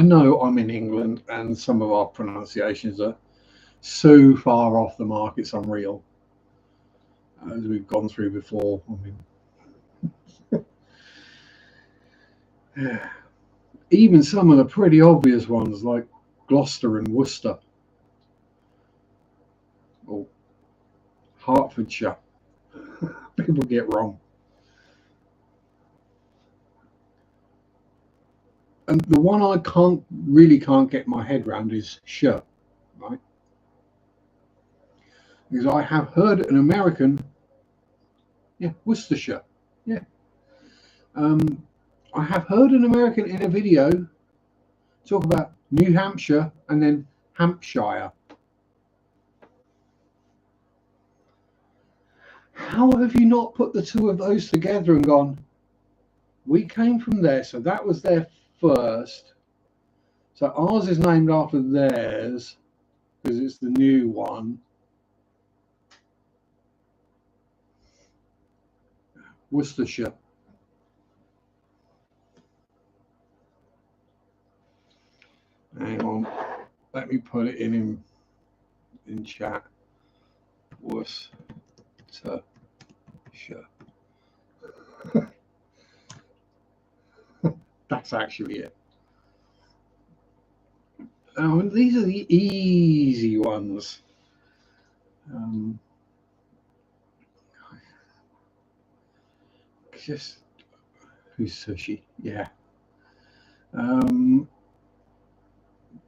know I'm in England and some of our pronunciations are so far off the mark, it's unreal. As we've gone through before. I mean, even some of the pretty obvious ones like Gloucester and Worcester or Hertfordshire, people get wrong. And the one I can't get my head around is Sharpe, right? Because I have heard an American, yeah, Worcestershire, yeah. I have heard an American in a video talk about New Hampshire and then Hampshire. How have you not put the two of those together and gone, we came from there, so that was there first. So ours is named after theirs because it's the new one. Worcestershire. Hang on, let me put it in chat. Worcestershire. That's actually it. Oh, and these are the easy ones. Just who's sushi? Yeah.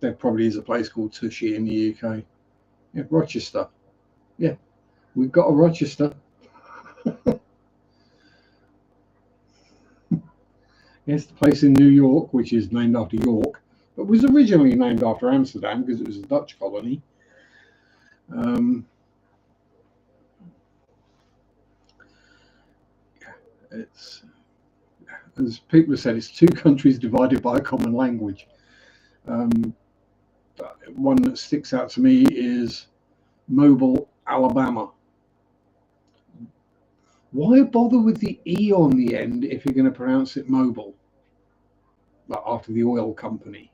There probably is a place called Tushy in the UK. Yeah, Rochester. Yeah, we've got a Rochester. Yes, the place in New York, which is named after York, but was originally named after Amsterdam because it was a Dutch colony. It's, as people have said, it's two countries divided by a common language. One that sticks out to me is Mobile, Alabama. Why bother with the E on the end if you're going to pronounce it mobile? Like after the oil company.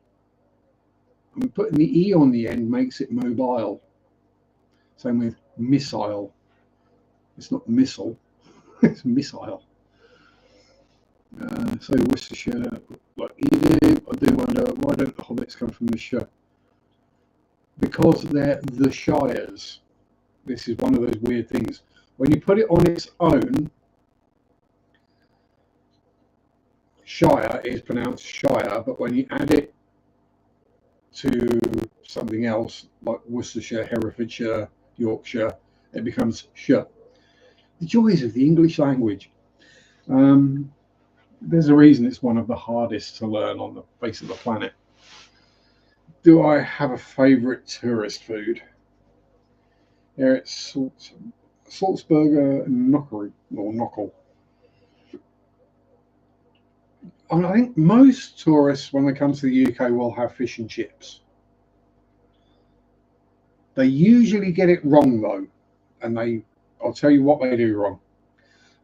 I mean, putting the E on the end makes it mobile. Same with missile. It's not missile, it's missile. So Worcestershire, like Edith, I do wonder why don't the hobbits come from the Shire? Because they're the Shires. This is one of those weird things. When you put it on its own, Shire is pronounced Shire, but when you add it to something else like Worcestershire, Herefordshire, Yorkshire, it becomes Shire. The joys of the English language. There's a reason it's one of the hardest to learn on the face of the planet. Do I have a favourite tourist food? Here it's Salzburger Knockery or Knuckle. I think most tourists, when they come to the UK, will have fish and chips. They usually get it wrong though, and I'll tell you what they do wrong.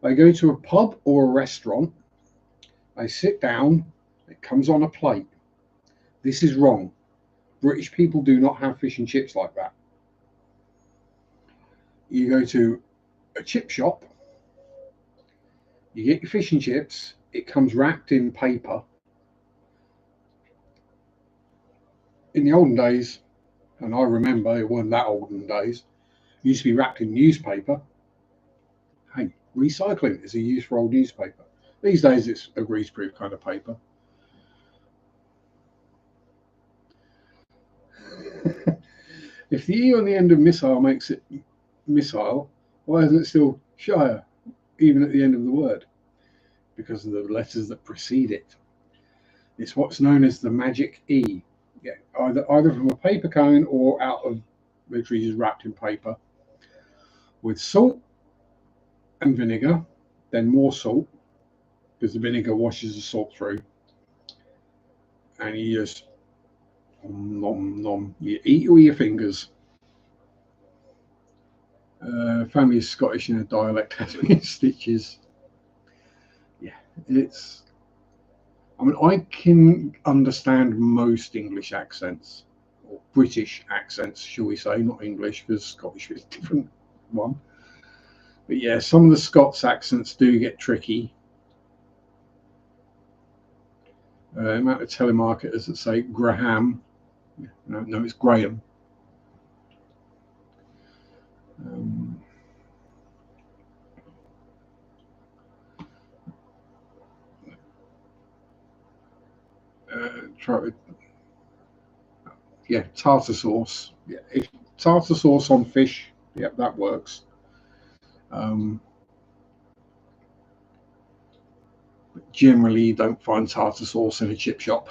They go to a pub or a restaurant, they sit down, it comes on a plate. This is wrong. British people do not have fish and chips like that. You go to a chip shop, you get your fish and chips, it comes wrapped in paper. In the olden days, and I remember it wasn't that olden days, it used to be wrapped in newspaper. Hey, recycling is a use for old newspaper. These days it's a greaseproof kind of paper. If the E on the end of missile makes it missile, why isn't it still Shire, even at the end of the word? Because of the letters that precede it. It's what's known as the magic E. Yeah, either from a paper cone or out of literally just wrapped in paper. With salt and vinegar, then more salt, because the vinegar washes the salt through. And you just nom nom. You eat with your fingers. Family is Scottish in a dialect has me in stitches. Yeah, it's. I mean, I can understand most English accents, or British accents, shall we say, not English, because Scottish is a different one. But yeah, some of the Scots accents do get tricky. Amount of telemarketers that say Graham. No, it's Graham. Yeah, tartar sauce. Yeah, if tartar sauce on fish, yeah, that works. But generally, you don't find tartar sauce in a chip shop.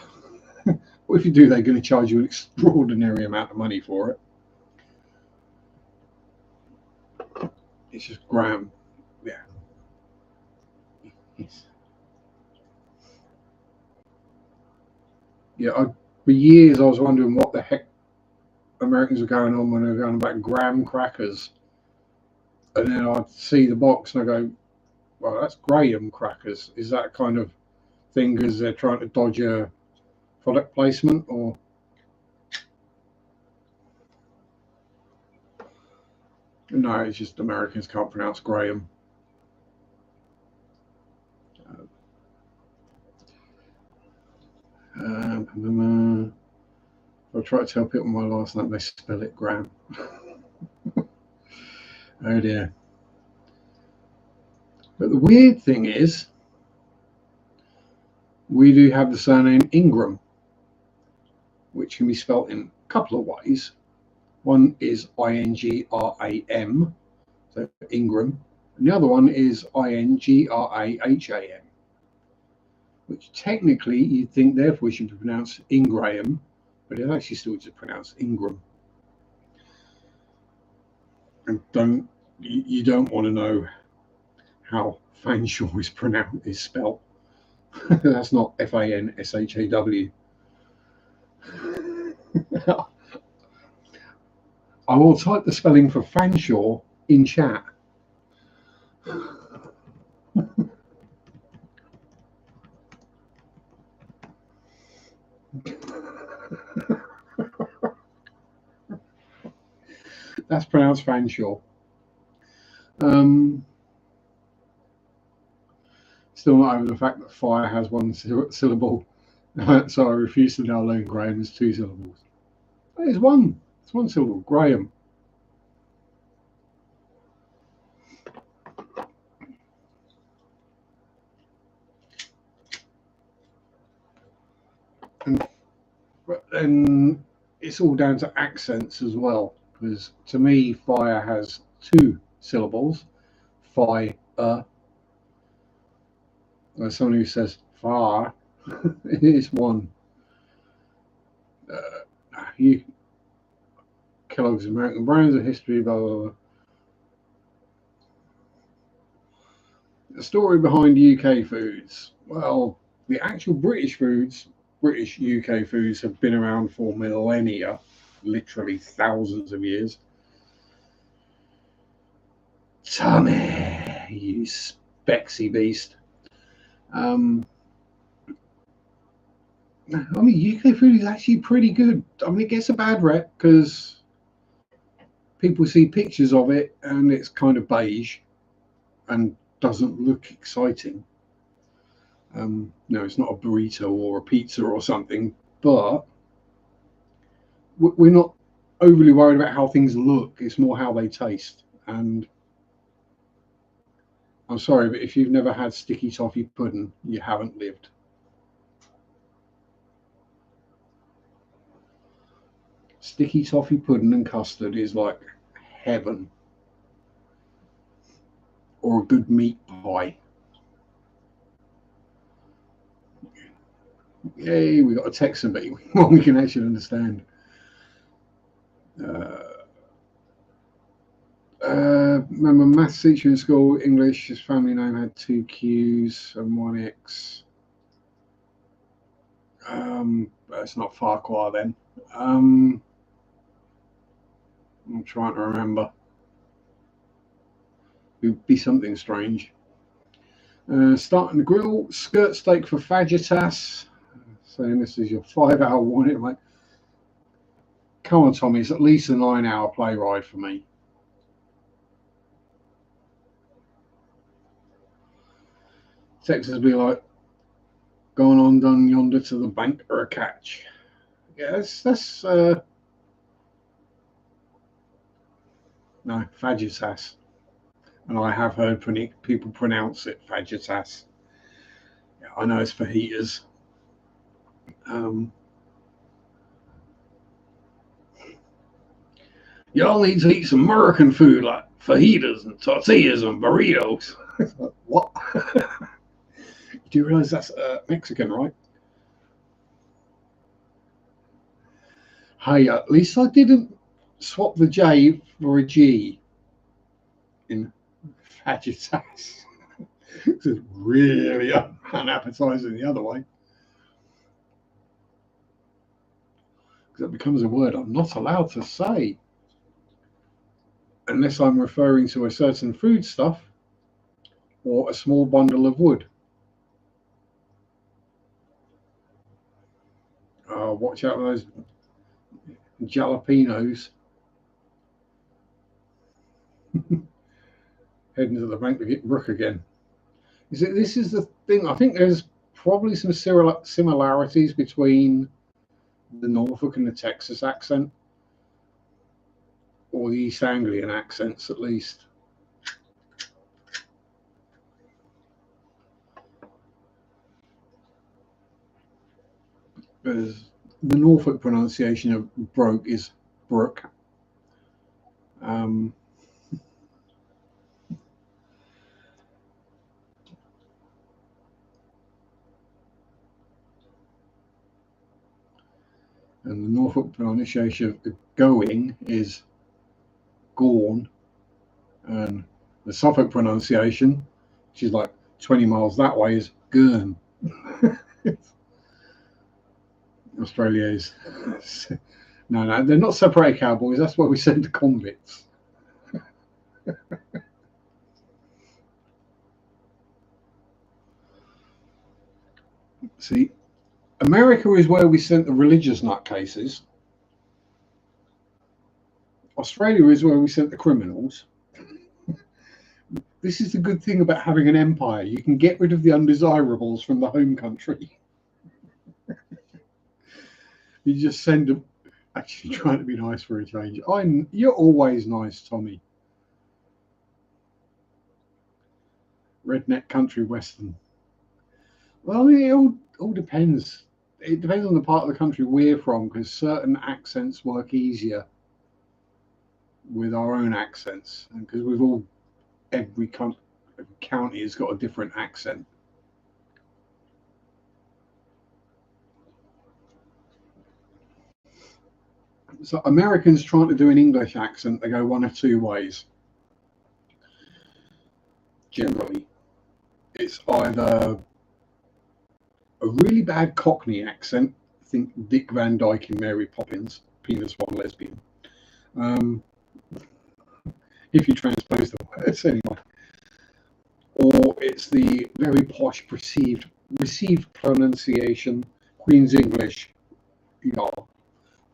Or if you do, they're going to charge you an extraordinary amount of money for it. It's just Graham. Yeah. Yes. Yeah, for years I was wondering what the heck Americans were going on when they were going about graham crackers. And then I'd see the box and I go, well, that's Graham crackers. Is that kind of thing because they're trying to dodge a product placement or? No, it's just Americans can't pronounce Graham. I try to tell people my last name, they spell it Graham. Oh dear. But the weird thing is, we do have the surname Ingram, which can be spelt in a couple of ways. One is Ingram, so Ingram, and the other one is Ingraham, which technically you'd think therefore should be pronounced Ingraham, but it's actually still just pronounced Ingram. And you don't want to know how Fanshawe is spelled. That's not Fanshaw. I will type the spelling for Fanshawe in chat. That's pronounced Fanshawe. Still not over the fact that fire has one syllable, so I refuse to now learn Graham as 2 syllables. It's one. It's 1 syllable. Graham. And it's all down to accents as well, because to me, fire has 2 syllables. Fire. There's someone who says far. It is 1. You Kellogg's American Brands, a history, blah blah blah. The story behind UK foods. Well, the actual British UK foods have been around for millennia, literally thousands of years. Tommy, you spexy beast. I mean, UK food is actually pretty good. I mean, it gets a bad rep because people see pictures of it and it's kind of beige and doesn't look exciting. No, it's not a burrito or a pizza or something, but we're not overly worried about how things look. It's more how they taste. And I'm sorry, but if you've never had sticky toffee pudding, you haven't lived. Sticky toffee pudding and custard is like heaven. Or a good meat pie. Yay, we got a Texan, but one we can actually understand. Remember maths teacher in school, English, his family name had 2 Q's and 1 X. It's not Farquhar then. I'm trying to remember. It would be something strange. Starting the grill, skirt steak for fajitas. Saying this is your 5-hour warning, mate. Come on, Tommy, it's at least a 9-hour play ride for me. Texas be like, going on down yonder to the bank or a catch. Yeah, that's no, fajitas. And I have heard people pronounce it fajitas. Yeah, I know it's fajitas. Y'all need to eat some American food like fajitas and tortillas and burritos. What? Do you realize that's Mexican, right? Hey, at least I didn't swap the J for a G in fajitas. It's really unappetizing the other way. Because it becomes a word I'm not allowed to say. Unless I'm referring to a certain foodstuff or a small bundle of wood. Watch out for those jalapenos. heading to the bank to get Brooke again. This is the thing. I think there's probably some similarities between the Norfolk and the Texas accent, or the East Anglian accents at least. Because the Norfolk pronunciation of broke is brook. And the Norfolk pronunciation of going is gorn, and the Suffolk pronunciation, which is like 20 miles that way, is gurn. Australia is no, they're not separated cowboys. That's why we send the convicts. See, America is where we sent the religious nutcases. Australia is where we sent the criminals. This is the good thing about having an empire. You can get rid of the undesirables from the home country. You just send them. Actually, trying to be nice for a change. You're always nice, Tommy. Redneck country western. Well, I mean, it all depends. It depends on the part of the country we're from, because certain accents work easier with our own accents, and because every county has got a different accent. So Americans trying to do an English accent, they go one of two ways. Generally, it's either a really bad Cockney accent, think Dick Van Dyke in Mary Poppins, penis one lesbian. If you transpose the words anyway. Or it's the very posh received pronunciation, Queen's English,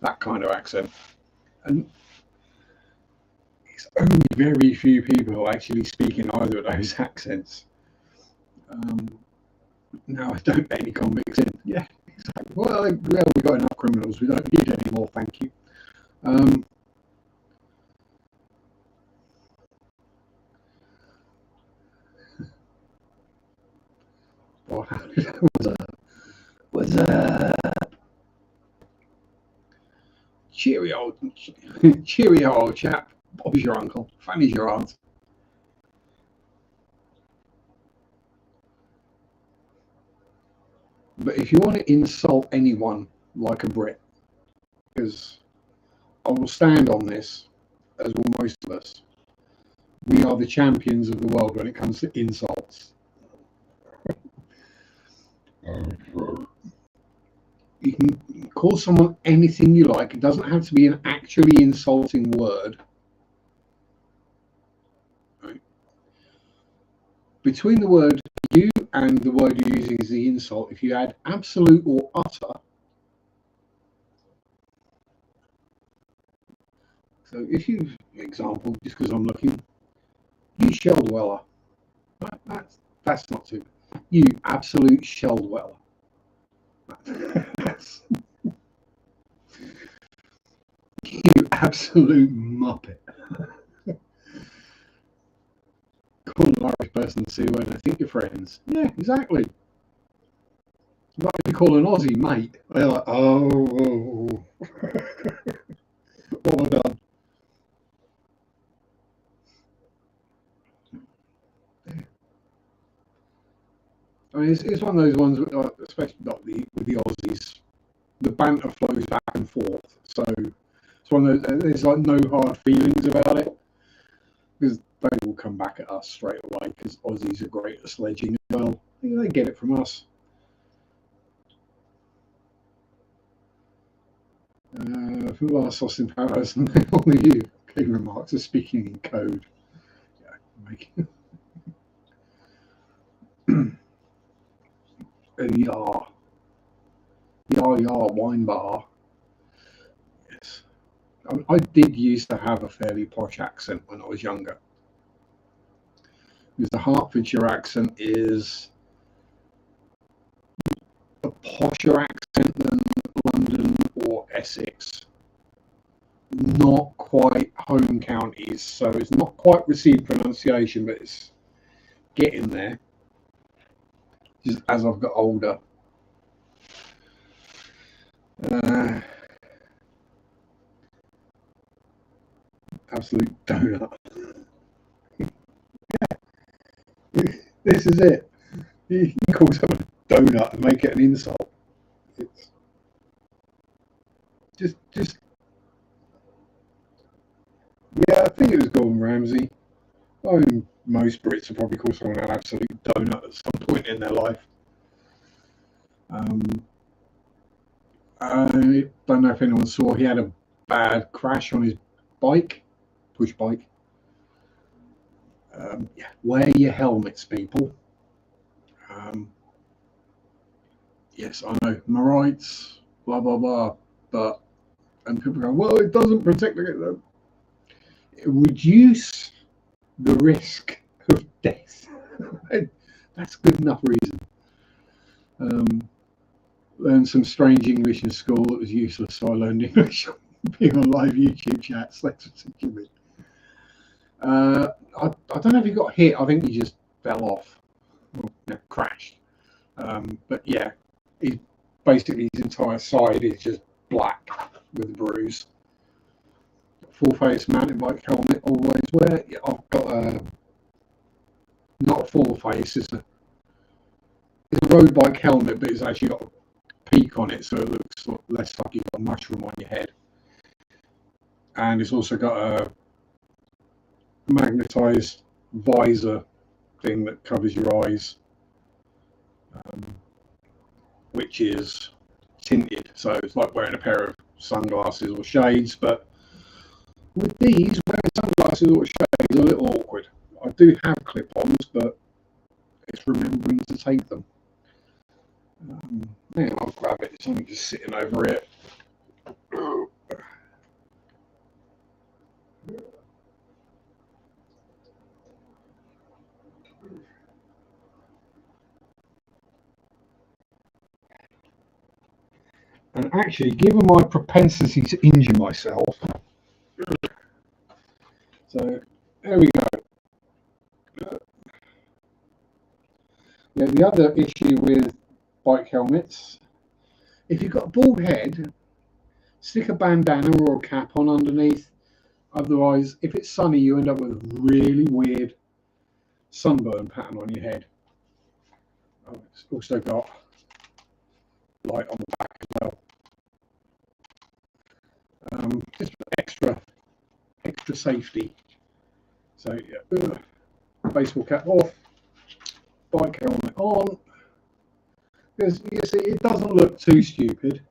that kind of accent. And it's only very few people actually speak in either of those accents. Now I don't let any convicts in. Yeah, exactly. Well, we've got enough criminals. We don't need any more, thank you. What's up? Cheerio, old chap. Bob's your uncle. Fanny's your aunt. But if you want to insult anyone like a Brit, because I will stand on this, as will most of us, we are the champions of the world when it comes to insults. You can call someone anything you like. It doesn't have to be an actually insulting word. Right? Between the word you and the word you're using as the insult, if you add absolute or utter, so if you, example, just because I'm looking, you shell dweller, that's not too. You absolute shell dweller. You absolute muppet. Call an Irish person C word, I think you're friends. Yeah, exactly. Like if you call an Aussie mate, they're like, oh. What have I done? I mean, it's one of those ones, especially with the Aussies, the banter flows back and forth. So it's one of those, there's like no hard feelings about it, because they will come back at us straight away, because Aussies are great at sledging as well. They get it from us. For the last Austin Powers, and all of you clean remarks are speaking in code. Yeah, wine bar. Yes, I did used to have a fairly posh accent when I was younger. Because the Hertfordshire accent is a posher accent than London or Essex. Not quite home counties, so it's not quite received pronunciation, but it's getting there. Just as I've got older. Absolute donut. This is it. You can call someone a donut and make it an insult. It's just yeah, I think it was Gordon Ramsay. I mean, most Brits would probably call someone an absolute donut at some point in their life. I don't know if anyone saw, he had a bad crash on his bike, push bike. Yeah, wear your helmets, people. Yes, I know, my rights, blah, blah, blah. But, and people go, well, it doesn't protect the reduce the risk of death. That's good enough reason. Learned some strange English in school that was useless, so I learned English being on live YouTube chats. That's particularly. I don't know if he got hit. I think he just fell off, or, crashed. But yeah, basically his entire side is just black with a bruise. Full face mountain bike helmet always wear. Yeah, I've got a not a full face. It's a road bike helmet, but it's actually got a peak on it, so it looks less like you've got a mushroom on your head. And it's also got a magnetized visor thing that covers your eyes, which is tinted, so it's like wearing a pair of sunglasses or shades. But with these, wearing sunglasses or shades is a little awkward. I do have clip-ons, but it's remembering to take them. Yeah, I'll grab it. It's only just sitting over here. And actually, given my propensity to injure myself, so there we go. Yeah, the other issue with bike helmets, if you've got a bald head, stick a bandana or a cap on underneath. Otherwise, if it's sunny, you end up with a really weird sunburn pattern on your head. Oh, it's also got light on the back as well. Just for extra safety. So yeah, baseball cap off, bike helmet on. Because you see, it doesn't look too stupid.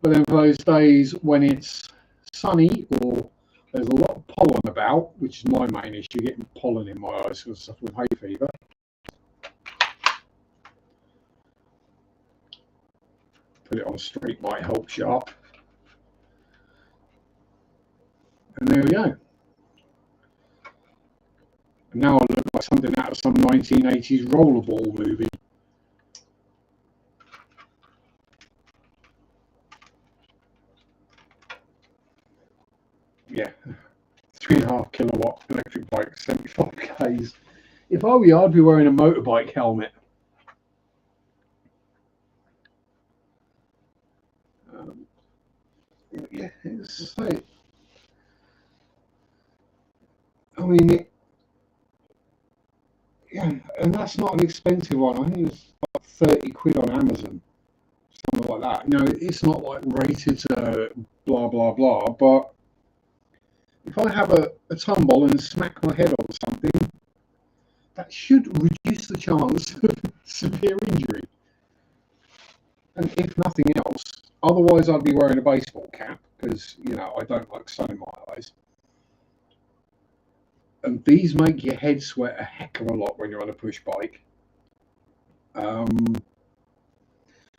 But then for those days when it's sunny or there's a lot of pollen about, which is my main issue, getting pollen in my eyes because I suffer with hay fever. Put it on straight might help Sharpe. And there we go. And now I look like something out of some 1980s rollerball movie. Yeah, 3.5 kilowatt electric bike, 75 k's. If I were you, I'd be wearing a motorbike helmet. Yeah, it's like, I mean, yeah, and that's not an expensive one. I think it's like 30 quid on Amazon, something like that. You know, it's not like rated to blah blah blah, but if I have a tumble and smack my head on something, that should reduce the chance of severe injury. And if nothing else, otherwise I'd be wearing a baseball cap because, you know, I don't like sun in my eyes. And these make your head sweat a heck of a lot when you're on a push bike.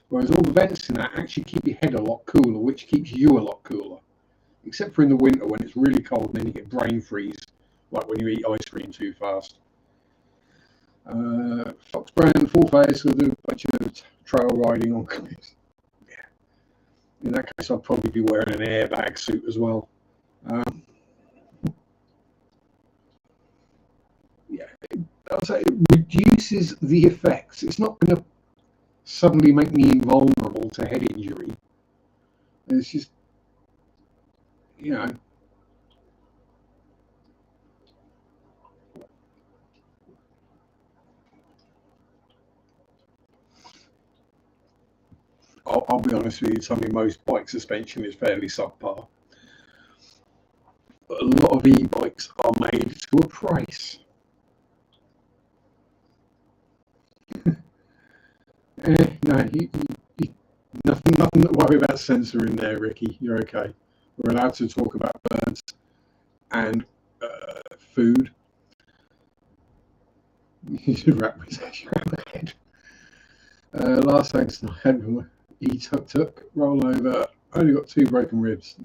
Whereas all the vents in that actually keep your head a lot cooler, which keeps you a lot cooler. Except for in the winter when it's really cold and then you get brain freeze like when you eat ice cream too fast. Fox brand full face with a bunch of trail riding on cliffs. Yeah. In that case, I'd probably be wearing an airbag suit as well. Yeah, I'll say it reduces the effects. It's not going to suddenly make me invulnerable to head injury. It's just, you know, I'll be honest with you, Tommy, most bike suspension is fairly subpar. But a lot of e-bikes are made to a price. No, nothing to worry about censoring there, Ricky. You're okay. We're allowed to talk about birds and food. You should wrap my head. Last thanks I had e-tuk-tuk, roll over. Only got 2 broken ribs.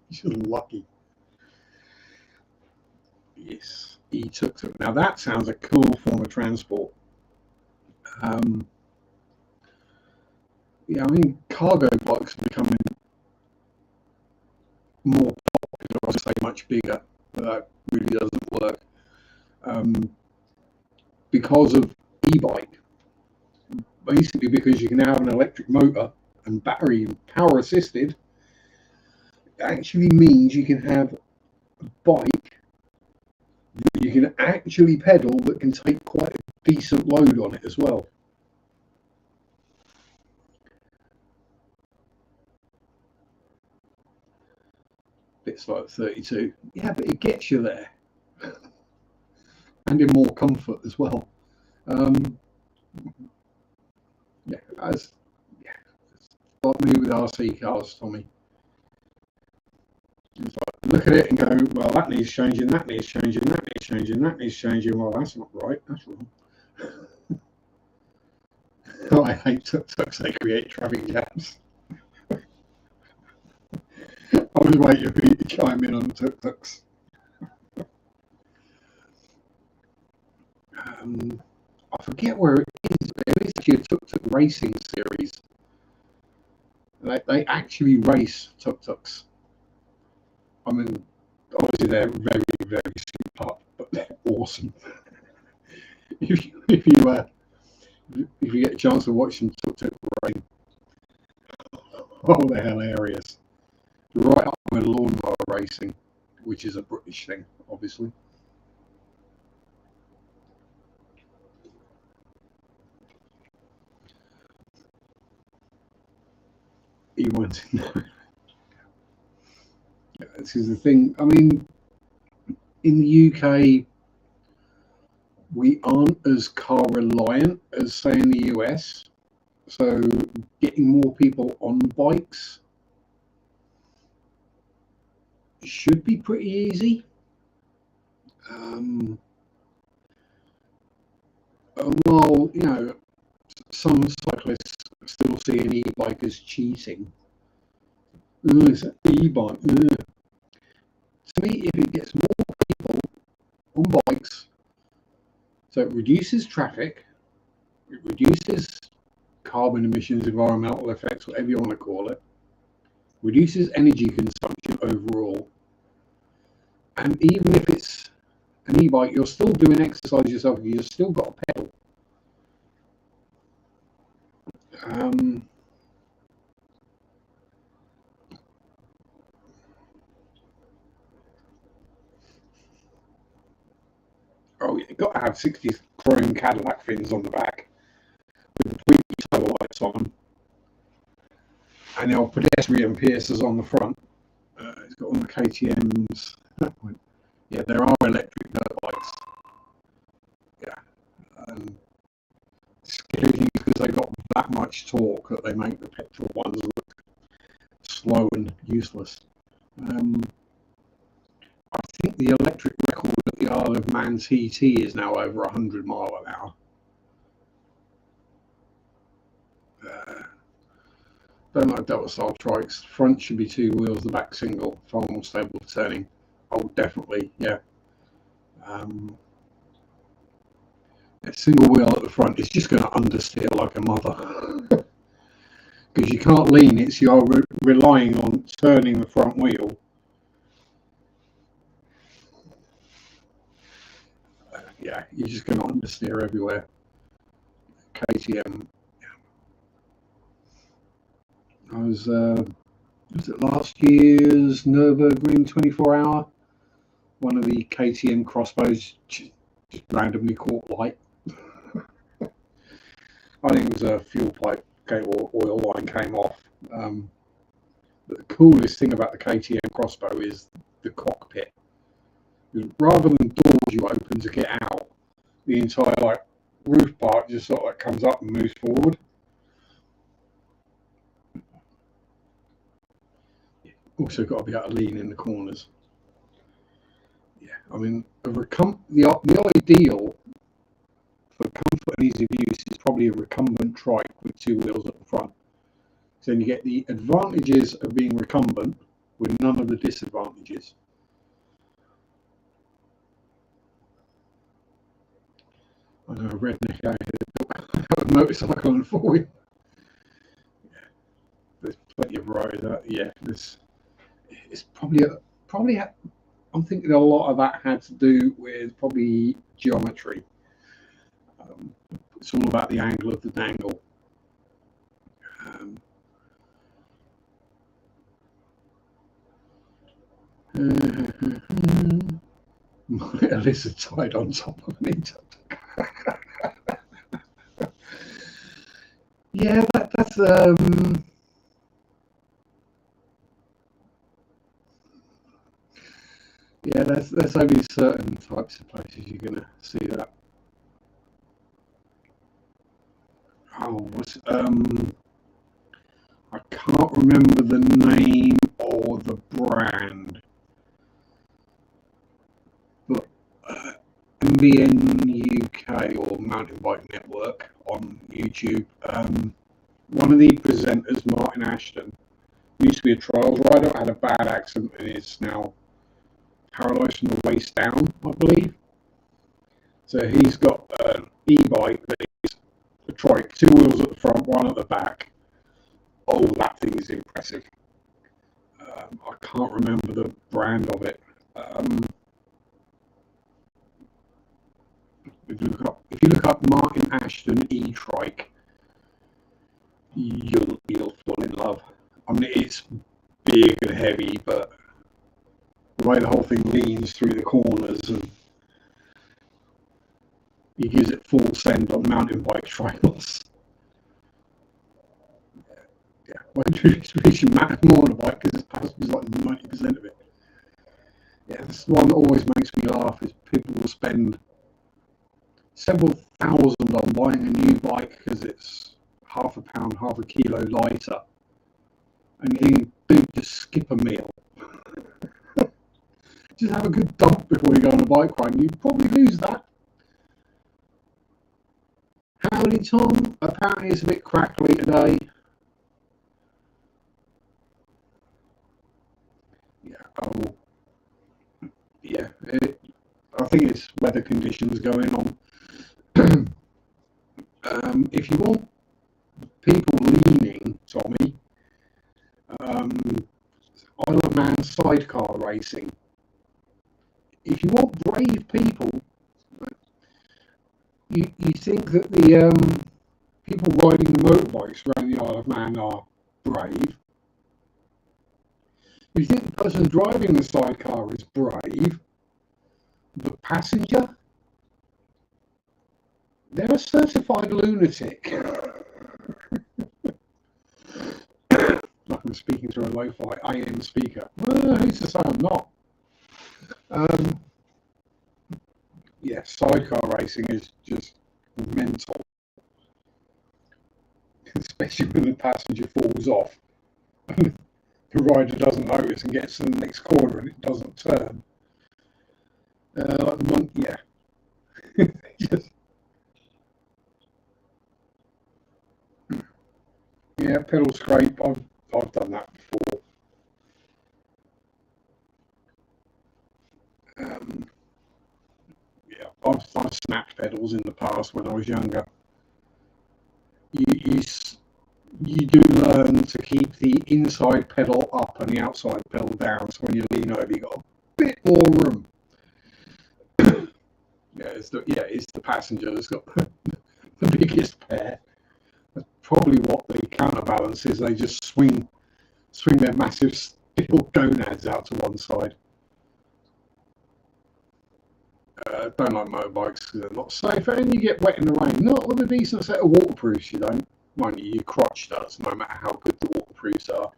You're lucky. Yes, e-tuk-tuk. Now that sounds a cool form of transport. Yeah, I mean, cargo bikes are becoming more popular. I would say much bigger, but that really doesn't work because of e-bike. Basically, because you can have an electric motor and battery and power assisted, it actually means you can have a bike that you can actually pedal that can take quite a decent load on it as well. Bits like 32. Yeah, but it gets you there. And in more comfort as well. Yeah, like me with RC cars, Tommy. It's like, look at it and go, well, that needs changing, that needs changing, that needs changing, that needs changing. Well, that's not right, that's wrong. I hate tuk-tuks, they create traffic jams. I was waiting for you to chime in on tuk-tuks. I forget where it is, but it is actually a tuk-tuk racing series. They actually race tuk-tuks. I mean, obviously they're very, very super, but they're awesome. if you get a chance to watch them tuk-tuk racing, oh, they're hilarious. Right up with lawnmower racing, which is a British thing, obviously. He wants to know. This is the thing. I mean, in the UK, we aren't as car reliant as, say, in the US. So getting more people on bikes should be pretty easy. While, you know, some cyclists still see an e-bike as cheating. It's an e-bike. To me, if it gets more people on bikes, so it reduces traffic, it reduces carbon emissions, environmental effects, whatever you want to call it, reduces energy consumption overall, and even if it's an e-bike, you're still doing exercise yourself, you've still got a pedal. Oh, you've got to have 60 chrome Cadillac fins on the back with the tweaky tail lights on them, and there are pedestrian piercers on the front. It's got all the KTM's. Yeah, there are electric dirt bikes. Yeah. Scary thing is because they got that much torque that they make the petrol ones look slow and useless. I think the electric record at the Isle of Man TT is now over 100 miles an hour. Don't like double style trikes. Front should be 2 wheels, the back single, far more stable for turning. Oh, definitely, yeah. A single wheel at the front is just going to understeer like a mother because you can't lean it, so you're relying on turning the front wheel. Yeah, you're just going to understeer everywhere. KTM. I was it last year's Nürburgring 24-hour? One of the KTM crossbows just randomly caught light. I think it was a fuel pipe oil line came off. But the coolest thing about the KTM crossbow is the cockpit. Rather than doors you open to get out, the entire roof part just sort of comes up and moves forward. Also got to be able to lean in the corners. Yeah, I mean, the ideal for comfort and ease of use is probably a recumbent trike with two wheels at the front. So then you get the advantages of being recumbent with none of the disadvantages. I know a redneck out here built a motorcycle and four wheel. Yeah, there's plenty of varieties. Yeah, it's probably. I'm thinking a lot of that had to do with probably geometry. It's all about the angle of the dangle. My lizard tied on top of me. Yeah, that's yeah, there's only certain types of places you're gonna see that. Oh, I can't remember the name or the brand, but MBN UK or Mountain Bike Network on YouTube. One of the presenters, Martin Ashton, used to be a trials rider, had a bad accident and is now paralysed from the waist down, I believe. So he's got an e-bike that is a trike, two wheels at the front, one at the back. Oh, that thing is impressive. I can't remember the brand of it. If you look up Martin Ashton e-trike, you'll fall in love. I mean, it's big and heavy, but the way the whole thing leans through the corners, and he gives it full send on mountain bike trails. Yeah, well, distribution matters more on a bike because it passes like 90% of it. Yeah, this one that always makes me laugh is people will spend several thousand on buying a new bike because it's half a pound, half a kilo lighter, and you do just skip a meal. Just have a good dump before you go on a bike ride, and you'd probably lose that. Howdy, Tom. Apparently it's a bit crackly today. Yeah, yeah. I think it's weather conditions going on. If you want people leaning, Tommy, Isle of Man sidecar racing. If you want brave people, you think that the people riding the motorbikes around the Isle of Man are brave. You think the person driving the sidecar is brave. The passenger, they're a certified lunatic. Like I'm speaking through a lo-fi AM speaker. Well, who's to say I'm not? Yeah, sidecar racing is just mental. Especially when the passenger falls off and the rider doesn't notice and gets to the next corner and it doesn't turn. Like the monk, yeah. Just, yeah, pedal scrape. I've done that before. I've snapped pedals in the past when I was younger. You do learn to keep the inside pedal up and the outside pedal down, so when you lean over, you got a bit more room. It's the passenger that's got the biggest pair. That's probably what the counterbalance is. They just swing their massive steel gonads out to one side. Don't like motorbikes because they're not safe, and you get wet in the rain. Not with a decent set of waterproofs, you don't. Mind you, your crotch does, no matter how good the waterproofs are.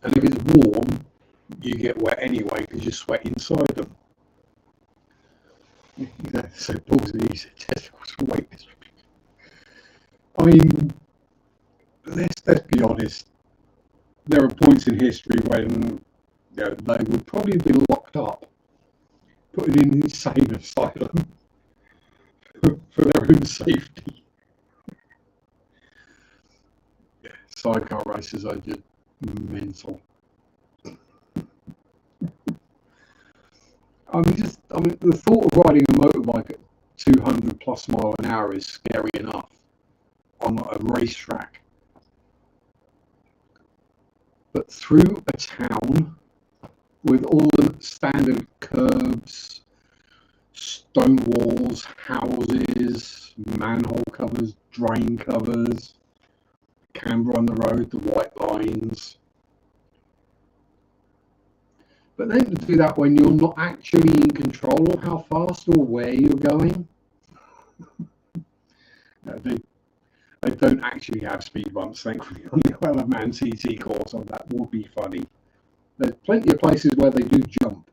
And if it's warm, you get wet anyway because you sweat inside them. So balls of these testicles for weight distribution. I mean, let's be honest. There are points in history when they would probably be locked up, put in an insane asylum for their own safety. Sidecar races are just mental. I mean, the thought of riding a motorbike at 200 plus mile an hour is scary enough on a racetrack. But through a town with all the standard curbs, stone walls, houses, manhole covers, drain covers, camber on the road, the white lines. But then to do that when you're not actually in control of how fast or where you're going. They don't actually have speed bumps, thankfully, on the Isle of Man TT course, and that would be funny. There's plenty of places where they do jump.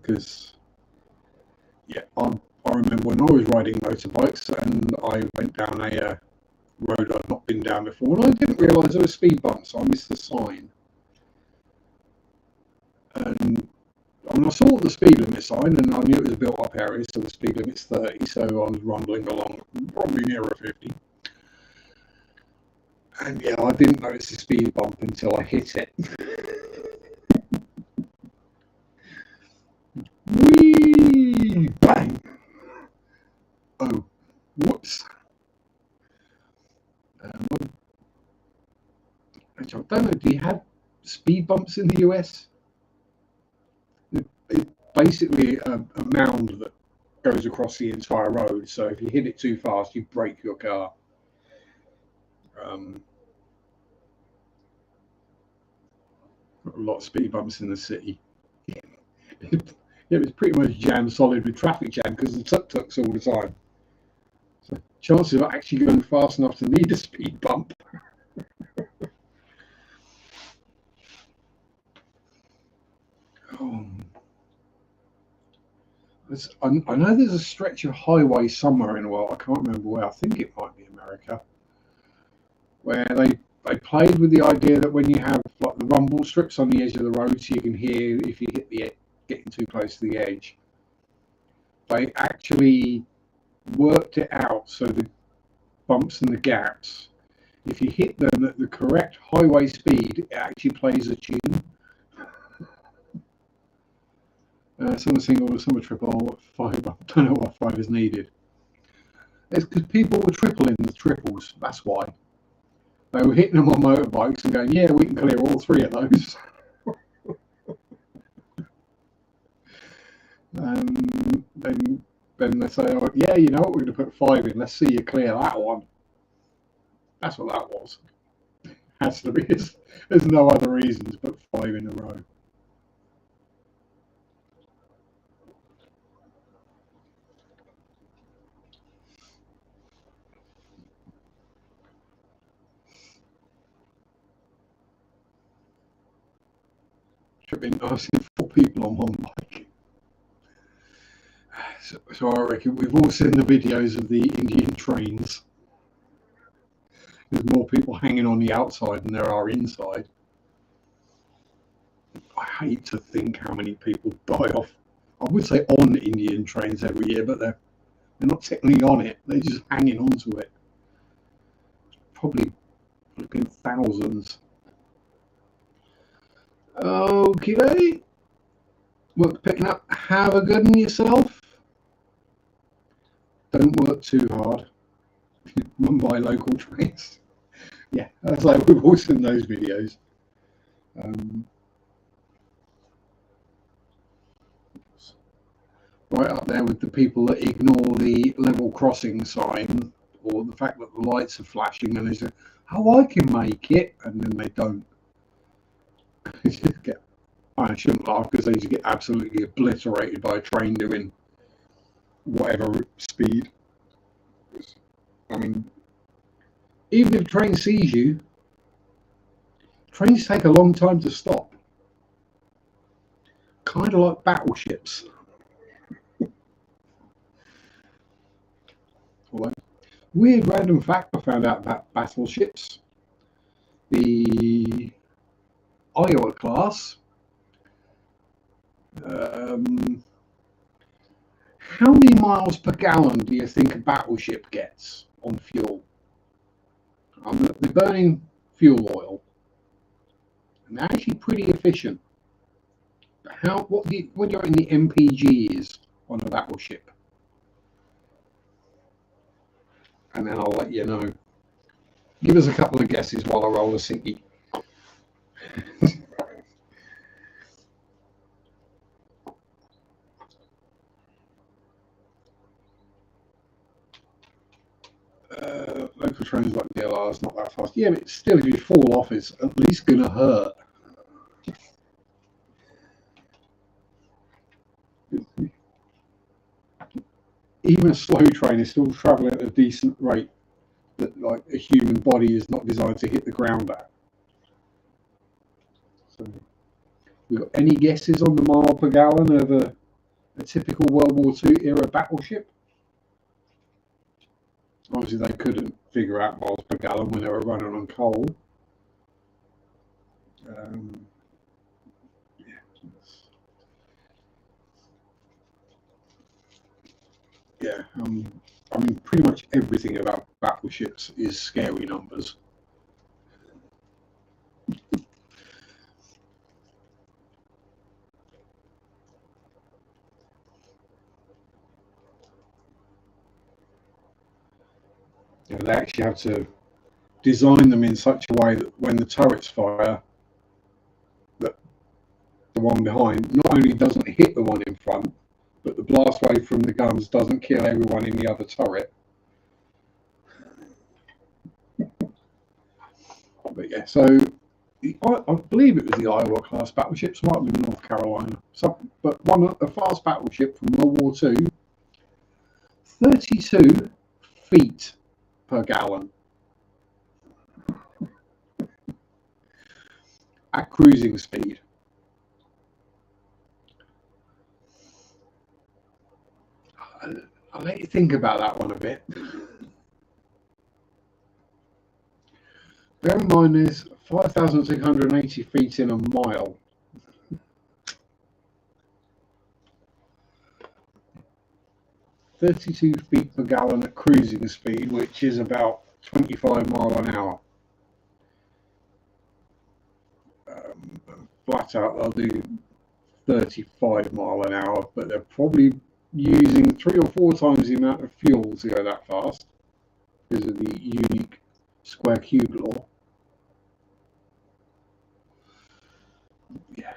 Because, I remember when I was riding motorbikes and I went down a road I'd not been down before, and I didn't realise there were speed bumps, so I missed the sign. And I saw the speed limit sign, and I knew it was a built-up area, so the speed limit's 30, so I was rumbling along, probably nearer 50. And I didn't notice the speed bump until I hit it. Whee! Bang! Oh, whoops. Actually, I don't know, do you have speed bumps in the US? It's basically a mound that goes across the entire road, so if you hit it too fast, you break your car. A lot of speed bumps in the city. It was pretty much jam solid with traffic jam because the tuk-tuks all the time. So chances of actually going fast enough to need a speed bump. I know there's a stretch of highway somewhere in the world. I can't remember where. I think it might be America, where they played with the idea that when you have like the rumble strips on the edge of the road, so you can hear if you hit the getting too close to the edge. They actually worked it out so the bumps and the gaps, if you hit them at the correct highway speed, it actually plays a tune. Some are single, some are triple, 5. I don't know what 5 is needed. It's because people were tripling the triples. That's why. They were hitting them on motorbikes and going, yeah, we can clear all 3 of those. And then they say, oh, yeah, you know what, we're going to put 5 in. Let's see you clear that one. That's what that was. Has to be. There's no other reason to put 5 in a row. Should have been nice 4 people on one bike. So I reckon we've all seen the videos of the Indian trains. There's more people hanging on the outside than there are inside. I hate to think how many people die off, I would say on Indian trains every year, but they're not technically on it, they're just hanging onto it. Probably been thousands. Okay, work picking up. Have a good one yourself. Don't work too hard. Buy local trains. Yeah, that's like we've all seen those videos. Right up there with the people that ignore the level crossing sign or the fact that the lights are flashing and they say, "Oh, I can make it," and then they don't. I shouldn't laugh because they just get absolutely obliterated by a train doing whatever speed. I mean, even if a train sees you, trains take a long time to stop. Kind of like battleships. Weird random fact I found out about battleships. The Iowa class. How many miles per gallon do you think a battleship gets on fuel? They're burning fuel oil, and they're actually pretty efficient. But what do you reckon the MPG is on a battleship? And then I'll let you know. Give us a couple of guesses while I roll a sickie. Local trains like DLR is not that fast. Yeah, but still, if you fall off, it's at least going to hurt. Even a slow train is still travelling at a decent rate that, like, a human body is not designed to hit the ground at. So, we got any guesses on the mile per gallon of a typical World War II era battleship? Obviously, they couldn't figure out miles per gallon when they were running on coal. I mean, pretty much everything about battleships is scary numbers. They actually have to design them in such a way that when the turrets fire, that the one behind not only doesn't hit the one in front, but the blast wave from the guns doesn't kill everyone in the other turret. But yeah, so I believe it was the Iowa class battleships, might have been North Carolina. But a fast battleship from World War II, 32 feet per gallon at cruising speed. I'll let you think about that one a bit. Bear in mind there's 5,680 feet in a mile. "32 feet per gallon at cruising speed, which is about 25 miles an hour. Flat out, they'll do 35 miles an hour, but they're probably using 3 or 4 times the amount of fuel to go that fast because of the unique square cube law. Yeah.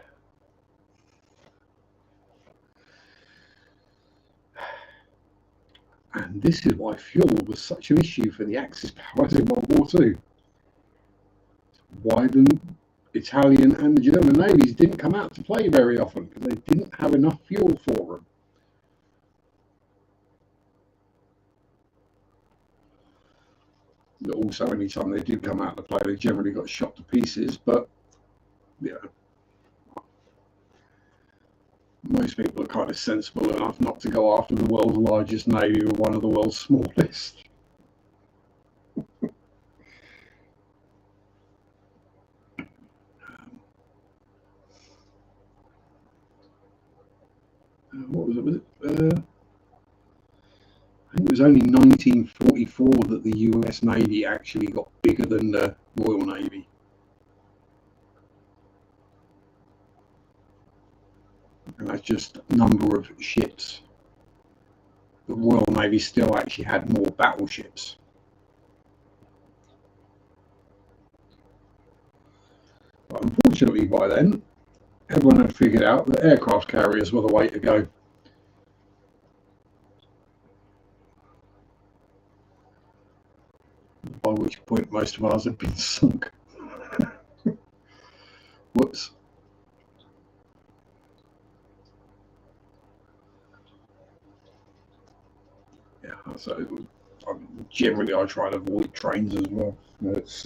And this is why fuel was such an issue for the Axis powers in World War II. Why the Italian and the German navies didn't come out to play very often because they didn't have enough fuel for them. Also, anytime they did come out to play, they generally got shot to pieces. But yeah, most people are kind of sensible enough not to go after the world's largest navy or one of the world's smallest. What was it? I think it was only 1944 that the US Navy actually got bigger than the Royal Navy. and that's just number of ships. The Royal Navy still actually had more battleships. But unfortunately, by then, everyone had figured out that aircraft carriers were the way to go. By which point most of ours had been sunk. Whoops. Yeah, so generally I try to avoid trains as well. It's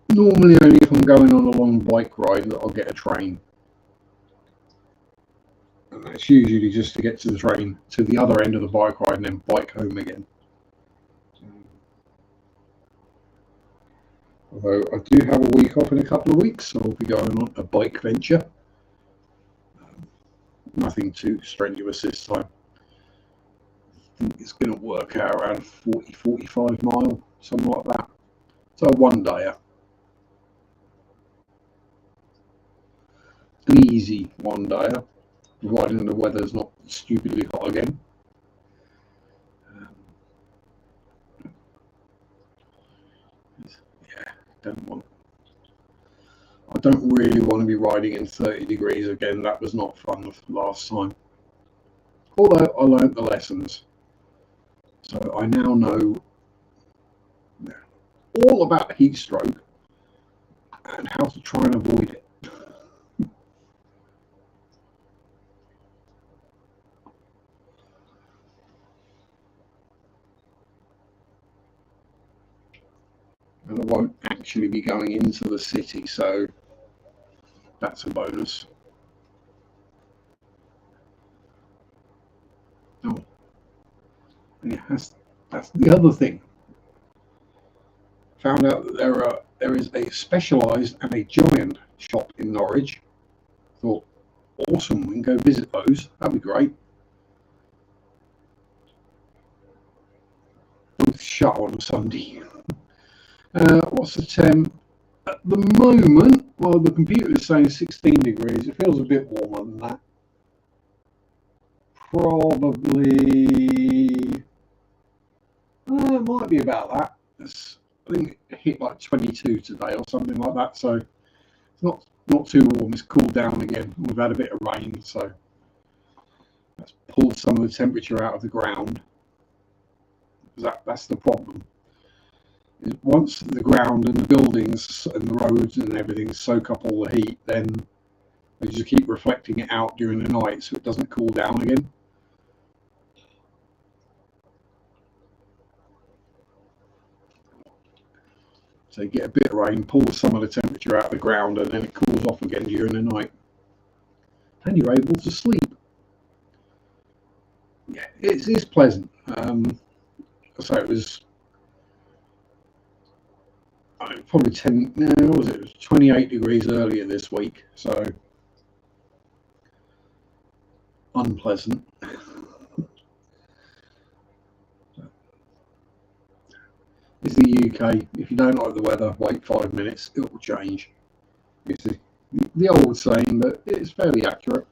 normally only if I'm going on a long bike ride that I'll get a train. And that's usually just to get to the train to the other end of the bike ride and then bike home again. Although I do have a week off in a couple of weeks, so I'll be going on a bike venture. Nothing too strenuous this time. I think it's going to work out around 40-45 mile, something like that. So one day, an easy one day, providing the weather's not stupidly hot again. I don't really want to be riding in 30 degrees again. That was not fun last time. Although I learned the lessons. So I now know all about heat stroke and how to try and avoid it. And I won't actually be going into the city, so that's a bonus. Oh, yeah, that's the other thing. Found out that there is a specialised and a giant shop in Norwich. Thought, awesome, we can go visit those. That'd be great. Both shut on a Sunday. What's the temp? At the moment, well, the computer is saying 16 degrees. It feels a bit warmer than that. Probably, it might be about that. I think it hit like 22 today or something like that. So it's not too warm. It's cooled down again. We've had a bit of rain, so that's pulled some of the temperature out of the ground. That's the problem. Once the ground and the buildings and the roads and everything soak up all the heat, then they just keep reflecting it out during the night so it doesn't cool down again. So you get a bit of rain, pulls some of the temperature out of the ground, and then it cools off again during the night. And you're able to sleep. Yeah, it's pleasant. So it was probably it was 28 degrees earlier this week, so unpleasant. It's the UK. If you don't like the weather, wait 5 minutes, it will change. It's the old saying, but it's fairly accurate.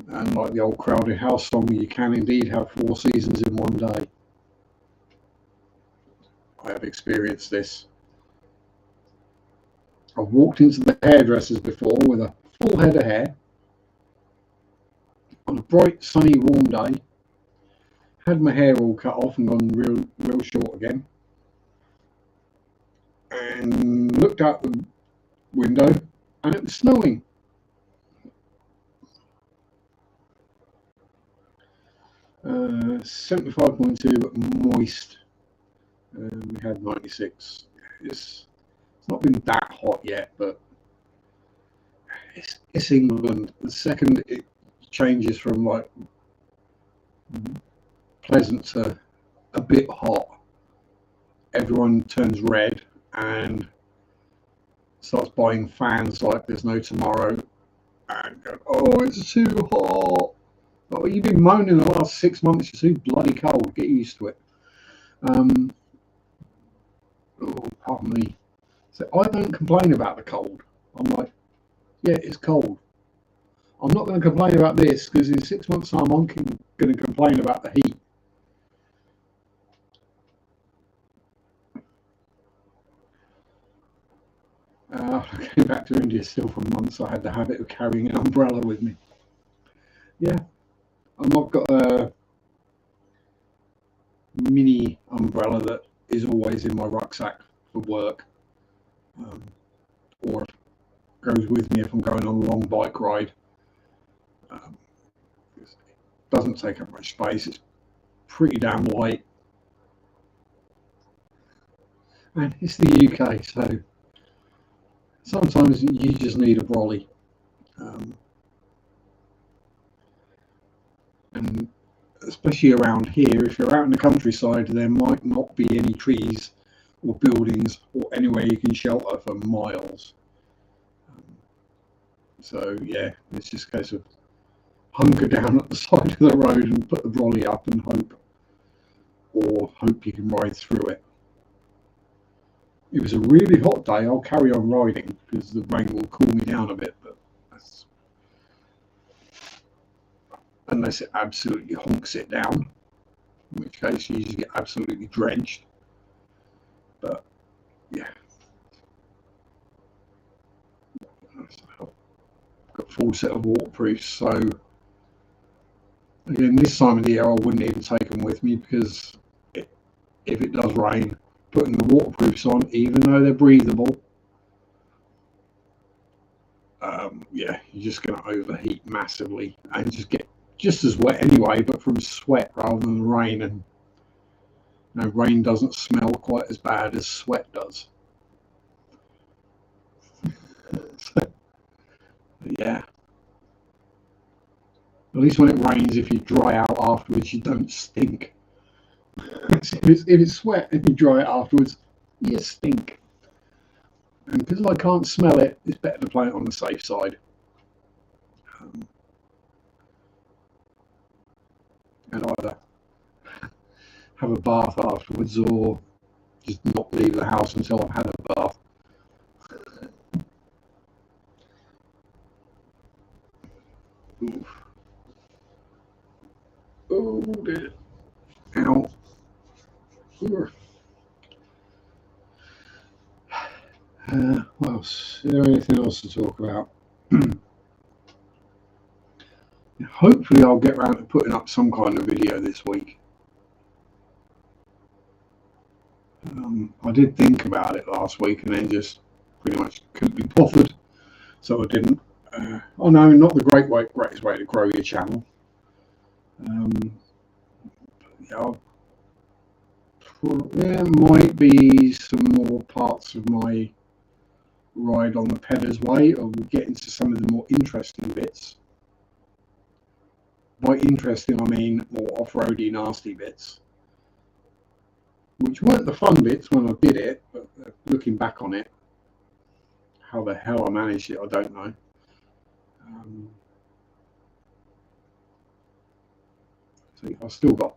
And like the old Crowded House song, you can indeed have 4 seasons in one day. I have experienced this. I've walked into the hairdressers before with a full head of hair on a bright, sunny, warm day. Had my hair all cut off and gone real short again. And looked out the window and it was snowing. Uh, 75.2 but moist. We had 96. It's not been that hot yet, but it's England. The second it changes from like pleasant to a bit hot, everyone turns red and starts buying fans like there's no tomorrow and go, oh, it's too hot. Oh, you've been moaning the last 6 months, you're too bloody cold, get used to it. Oh, pardon me. So I don't complain about the cold. I'm like, Yeah, it's cold. I'm not going to complain about this because in 6 months' time I'm going to complain about the heat. I came back to India still for months. I had the habit of carrying an umbrella with me. Yeah, and I've got a mini umbrella that is always in my rucksack for work, or goes with me if I'm going on a long bike ride. It doesn't take up much space. It's pretty damn light, and it's the UK, so sometimes you just need a brolly. And especially around here, if you're out in the countryside, there might not be any trees or buildings or anywhere you can shelter for miles. So yeah, it's just a case of hunker down at the side of the road and put the brolly up and hope you can ride through it. If it was a really hot day, I'll carry on riding because the rain will cool me down a bit, but that's unless it absolutely honks it down, in which case you just get absolutely drenched. But yeah, I've got a full set of waterproofs, so again, this time of the year I wouldn't even take them with me because if it does rain, putting the waterproofs on, even though they're breathable, yeah, you're just going to overheat massively and just get just as wet anyway, but from sweat rather than rain. And rain doesn't smell quite as bad as sweat does. So, yeah. At least when it rains, if you dry out afterwards, you don't stink. if it's sweat and you dry it afterwards, you stink. And because I can't smell it, it's better to play it on the safe side. And either have a bath afterwards or just not leave the house until I've had a bath. Oof. Oh dear. Ow. What else? Is there anything else to talk about? Hopefully I'll get around to putting up some kind of video this week. I did think about it last week and then just pretty much couldn't be bothered, so I didn't. Oh no, not the greatest way to grow your channel. Yeah, there might be some more parts of my ride on the Pedder's Way, or we'll get into some of the more interesting bits. By interesting, I mean more off-roady, nasty bits, which weren't the fun bits when I did it, but looking back on it, how the hell I managed it, I don't know. So I've still got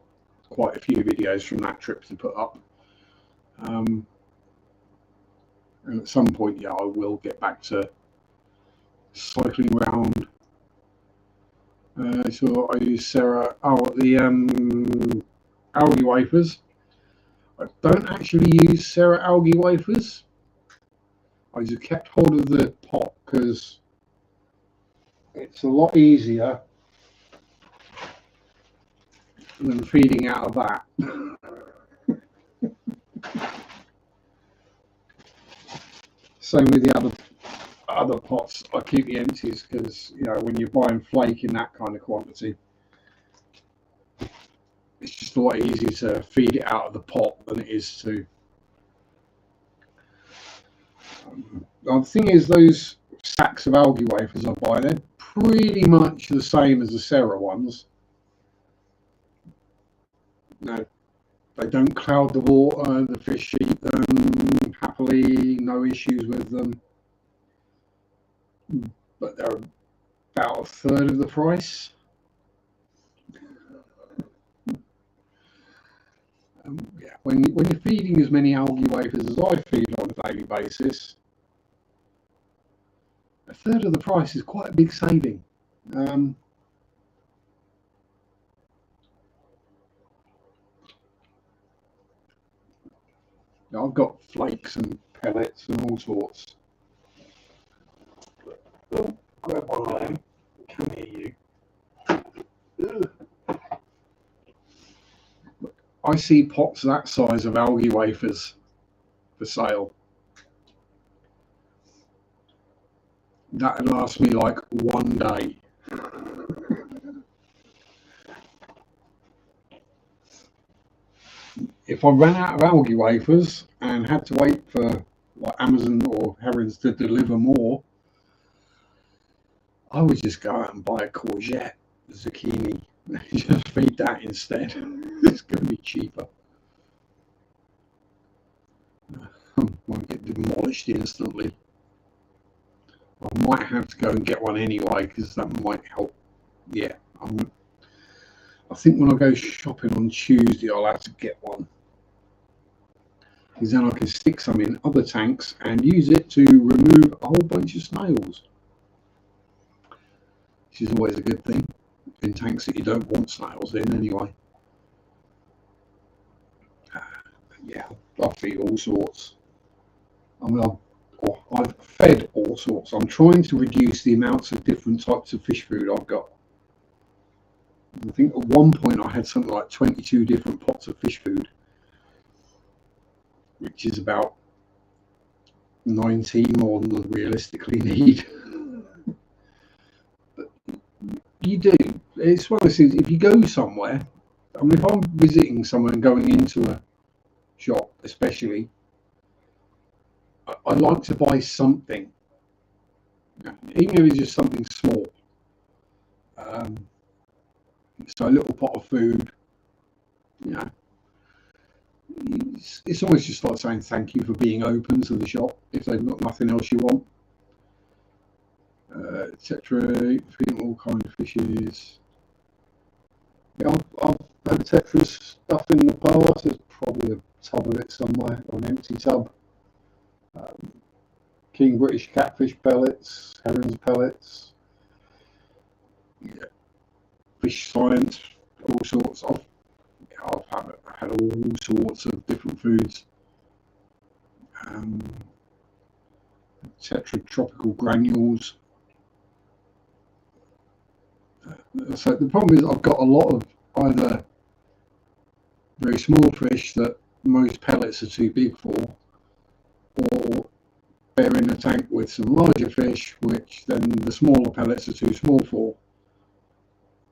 quite a few videos from that trip to put up. And at some point, yeah, I will get back to cycling around. So I use the algae wafers. I don't actually use Sarah algae wafers. I just kept hold of the pot because it's a lot easier than feeding out of that. Same with the other pots. I keep the empties because when you're buying flake in that kind of quantity, it's just a lot easier to feed it out of the pot than it is to. The thing is, those sacks of algae wafers I buy, they're pretty much the same as the Sarah ones. No, they don't cloud the water. The fish eat them happily, no issues with them. But they're about a third of the price. Yeah, when you're feeding as many algae wafers as I feed on a daily basis, a third of the price is quite a big saving. I've got flakes and pellets and all sorts. Oh, grab one of them. Come here, you. I see pots that size of algae wafers for sale. That'd last me like one day. If I ran out of algae wafers and had to wait for like Amazon or Herons to deliver more, I would just go out and buy a courgette, zucchini, just feed that instead. It's going to be cheaper. I might get demolished instantly. I might have to go and get one anyway because that might help. Yeah, I think when I go shopping on Tuesday, I'll have to get one. Because then I can stick some in other tanks and use it to remove a whole bunch of snails. Which is always a good thing in tanks that you don't want snails in anyway. Yeah, I feed all sorts. I mean, I've fed all sorts. I'm trying to reduce the amounts of different types of fish food I've got. I think at one point I had something like 22 different pots of fish food, which is about 19 more than I realistically need. But you do. It's one of those things, if you go somewhere, I mean, if I'm visiting somewhere and going into a shop especially, I like to buy something, even if it's just something small. So a little pot of food, you know, it's almost just like saying thank you for being open to the shop if they've got nothing else you want, etc. Feeding all kinds of fishes. Yeah, I've had Tetris stuff in the past. There's probably a tub of it somewhere, or an empty tub. King British catfish pellets, herons pellets, yeah. Fish science, all sorts. I've had all sorts of different foods. Tetra tropical granules. So the problem is I've got a lot of either very small fish that most pellets are too big for, or they're in a tank with some larger fish, which then the smaller pellets are too small for.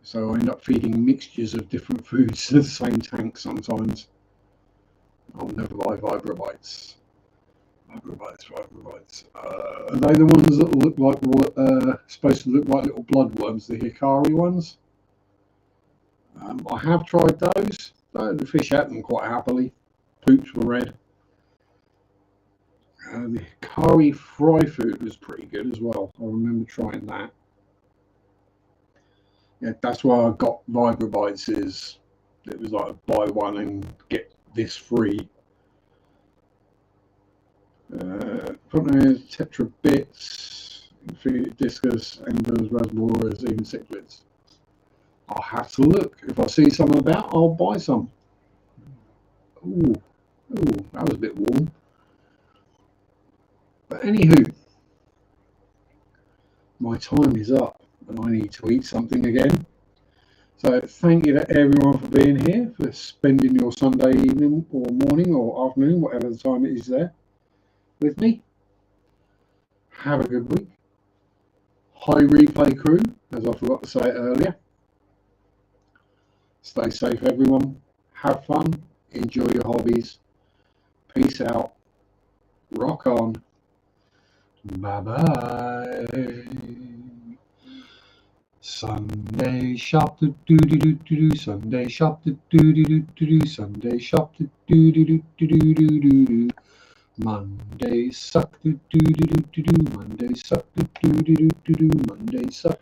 So I end up feeding mixtures of different foods to the same tank sometimes. I'll never buy vibrobites. Vibrobites. Are they the ones that look like supposed to look like little bloodworms, the Hikari ones? I have tried those. The fish ate them quite happily. Poops were red. The Hikari fry food was pretty good as well. I remember trying that. Yeah, that's why I got vibrobites. Is it was like buy one and get this free. Tetra bits, discus, embers, rasboras, even cichlids. I'll have to look. If I see some about, I'll buy some. Ooh, that was a bit warm. But anywho, my time is up and I need to eat something again. So thank you to everyone for being here, for spending your Sunday evening or morning or afternoon, whatever the time it is there, with me. Have a good week. Hi replay crew, as I forgot to say it earlier. Stay safe everyone. Have fun. Enjoy your hobbies. Peace out. Rock on. Bye bye. Sunday shop the doo doo doo doo. Sunday shop the doo doo doo doo. Sunday shop the doo doo doo doo doo doo doo. Monday suck the doo doo doo doo. Monday suck the doo doo doo doo. Monday suck.